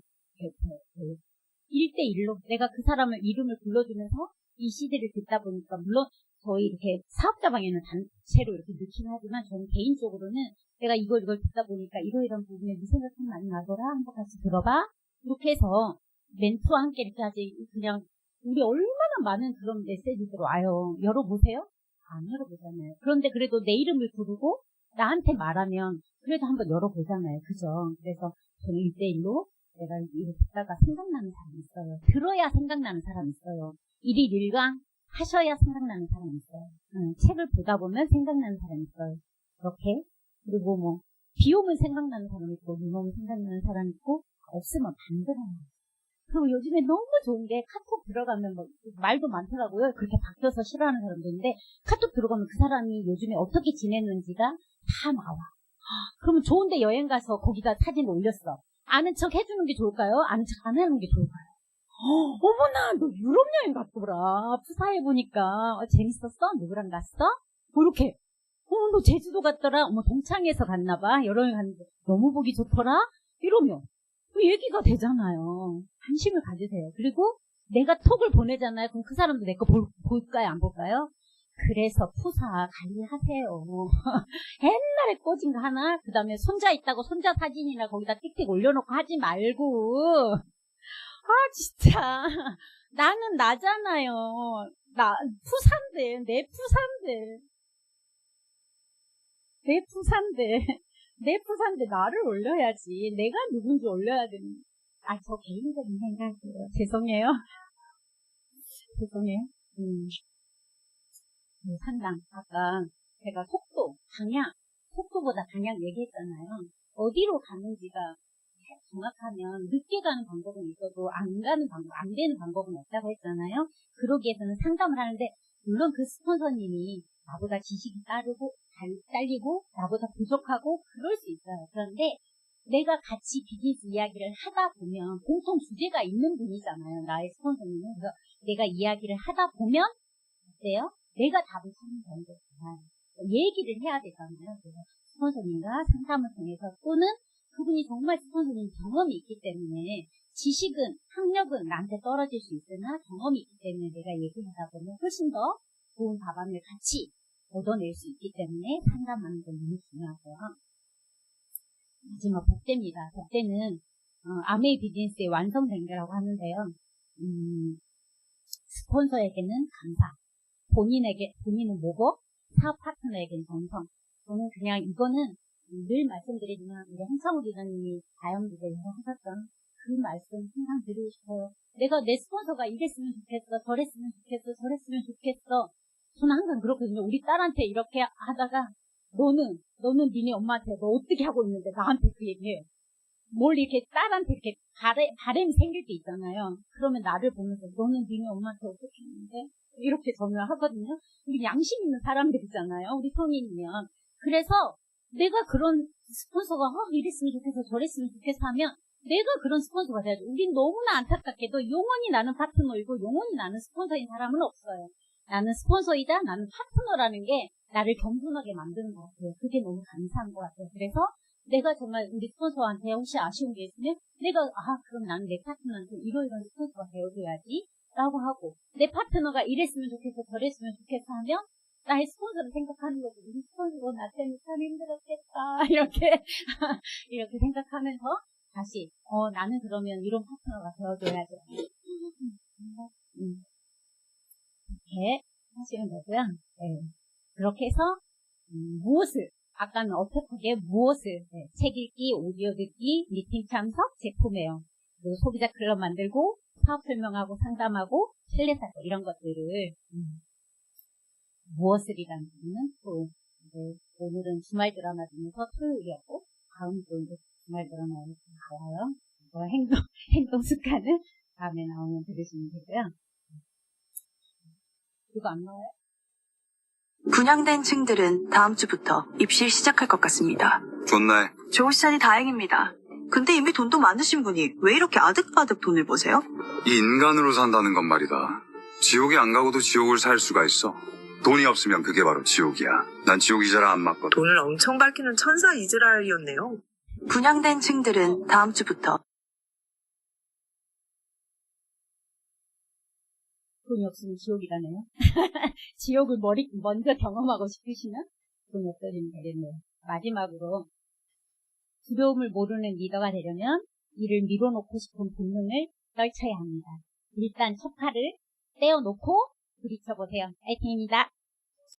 1대1로 내가 그 사람의 이름을 불러주면서 이 CD를 듣다 보니까 물론 저희 이렇게 사업자 방에는 단체로 이렇게 넣긴 하지만 저는 개인적으로는 내가 이걸 듣다 보니까 이런 부분에 네 생각 좀 많이 나더라. 한번 같이 들어봐. 이렇게 해서 멘트와 함께 이렇게 하지 그냥 우리 얼마나 많은 그런 메시지들 와요. 열어보세요? 안 열어보잖아요. 그런데 그래도 내 이름을 부르고 나한테 말하면 그래도 한번 열어보잖아요. 그죠? 그래서 저는 1대1로 내가 이거 듣다가 생각나는 사람이 있어요. 들어야 생각나는 사람이 있어요. 1일 1강 하셔야 생각나는 사람이 있어요. 책을 보다 보면 생각나는 사람이 있어요. 그렇게. 그리고 뭐 비 오면 생각나는 사람이 있고 눈 오면 생각나는 사람이 있고 없으면 만들어요. 그리고 요즘에 너무 좋은 게 카톡 들어가면 뭐 말도 많더라고요. 그렇게 바뀌어서 싫어하는 사람도 있는데 카톡 들어가면 그 사람이 요즘에 어떻게 지냈는지가 다 나와. 그러면 좋은데 여행 가서 거기다 사진 올렸어. 아는 척 해주는 게 좋을까요? 아는 척 안 하는 게 좋을까요? 어머나 너 유럽 여행 갔더라. 푸사해 보니까 재밌었어? 누구랑 갔어? 뭐 이렇게 너 제주도 갔더라. 어머 동창회에서 갔나봐. 여러 명 갔는데 너무 보기 좋더라. 이러면 얘기가 되잖아요. 관심을 가지세요. 그리고 내가 톡을 보내잖아요. 그럼 그 사람도 내 거 볼까요? 안 볼까요? 그래서 푸사 관리하세요. 옛날에 꽂은 거 하나, 그 다음에 손자 있다고 손자 사진이나 거기다 띡띡 올려놓고 하지 말고. 진짜. 나는 나잖아요. 푸사인데, 내 푸사인데 나를 올려야지. 내가 누군지 올려야 되는. 저 개인적인 생각이에요. 죄송해요. 상당. 아까 제가 속도보다 방향 얘기했잖아요. 어디로 가는지가 정확하면 늦게 가는 방법은 있어도 안 되는 방법은 없다고 했잖아요. 그러기 위해서는 상담을 하는데, 물론 그 스폰서님이 나보다 지식이 딸리고, 나보다 부족하고, 그럴 수 있어요. 그런데 내가 같이 비즈니스 이야기를 하다 보면, 공통 주제가 있는 분이잖아요. 나의 스폰서님은. 그래서 내가 이야기를 하다 보면, 어때요? 내가 답을 찾는 경우가 있잖아요. 얘기를 해야 되잖아요. 그래서 스폰서님과 상담을 통해서 또는 그분이 정말 스폰서님 경험이 있기 때문에 지식은, 학력은 나한테 떨어질 수 있으나 경험이 있기 때문에 내가 얘기하다 보면 훨씬 더 좋은 답안을 같이 얻어낼 수 있기 때문에 상담하는 건 너무 중요하고요. 마지막 복대입니다. 복대는 아메이 비즈니스의 완성된다라고 하는데요. 스폰서에게는 감사, 본인은 모범, 사업 파트너에게는 정성. 저는 그냥 이거는 늘 말씀드리지만 우리 한창우 기자님이 다이아몬드에서 하셨던 그 말씀 항상 드리고 싶어요. 내가 내 스폰서가 이랬으면 좋겠어, 저랬으면 좋겠어. 저는 항상 그렇거든요. 우리 딸한테 이렇게 하다가 너는 니네 엄마한테 너 어떻게 하고 있는데 나한테 그 얘기해요. 뭘 이렇게 딸한테 이렇게 바램이 생길 때 있잖아요. 그러면 나를 보면서 너는 니네 엄마한테 어떻게 했는데? 이렇게 저는 하거든요. 우리 양심 있는 사람들이잖아요. 우리 성인이면. 그래서 내가 그런 스폰서가 이랬으면 좋겠어 저랬으면 좋겠어 하면 내가 그런 스폰서가 돼야죠. 우린 너무나 안타깝게도 영원히 나는 파트너이고 영원히 나는 스폰서인 사람은 없어요. 나는 스폰서이다 나는 파트너라는 게 나를 겸손하게 만드는 것 같아요. 그게 너무 감사한 것 같아요. 그래서 내가 정말 우리 스폰서한테 혹시 아쉬운 게 있으면 내가 그럼 나는 내 파트너한테 이러이러한 스폰서가 되어줘야지 라고 하고 내 파트너가 이랬으면 좋겠어 저랬으면 좋겠어 하면 나의 스폰서를 생각하는 거지. 우리 스폰서가 나 때문에 참 힘들었겠다 이렇게 이렇게 생각하면서 다시 나는 그러면 이런 파트너가 되어줘야지 이렇게 하시면 되고요. 네. 그렇게 해서 무엇을 아까는 어떻게 무엇을 책 읽기, 오디오 듣기, 미팅 참석, 제품 애용 그리고 소비자 클럽 만들고 사업 설명하고 상담하고 신뢰사고 이런 것들을 무엇을이라는 거는 또 이제 오늘은 주말 드라마 중에서 토요일이었고 다음 또 이제 주말 드라마가 나와요. 이거 행동 습관은 다음에 나오면 들으시면 되고요. 이거 안 나와요? 분양된 층들은 다음 주부터 입실 시작할 것 같습니다. 좋네. 좋으시다니 다행입니다. 근데 이미 돈도 많으신 분이 왜 이렇게 아득바득 돈을 버세요? 이 인간으로 산다는 건 말이다. 지옥에 안 가고도 지옥을 살 수가 있어. 돈이 없으면 그게 바로 지옥이야. 난 지옥이 잘 안 맞거든. 돈을 엄청 밝히는 천사 이스라엘이었네요. 분양된 층들은 다음 주부터 돈이 없으면 지옥이라네요. 지옥을 먼저 경험하고 싶으시면 돈이 없어지면 되겠네요. 마지막으로 두려움을 모르는 리더가 되려면 이를 밀어놓고 싶은 본능을 떨쳐야 합니다. 일단 첫 팔을 떼어놓고 부딪혀보세요. 파이팅입니다.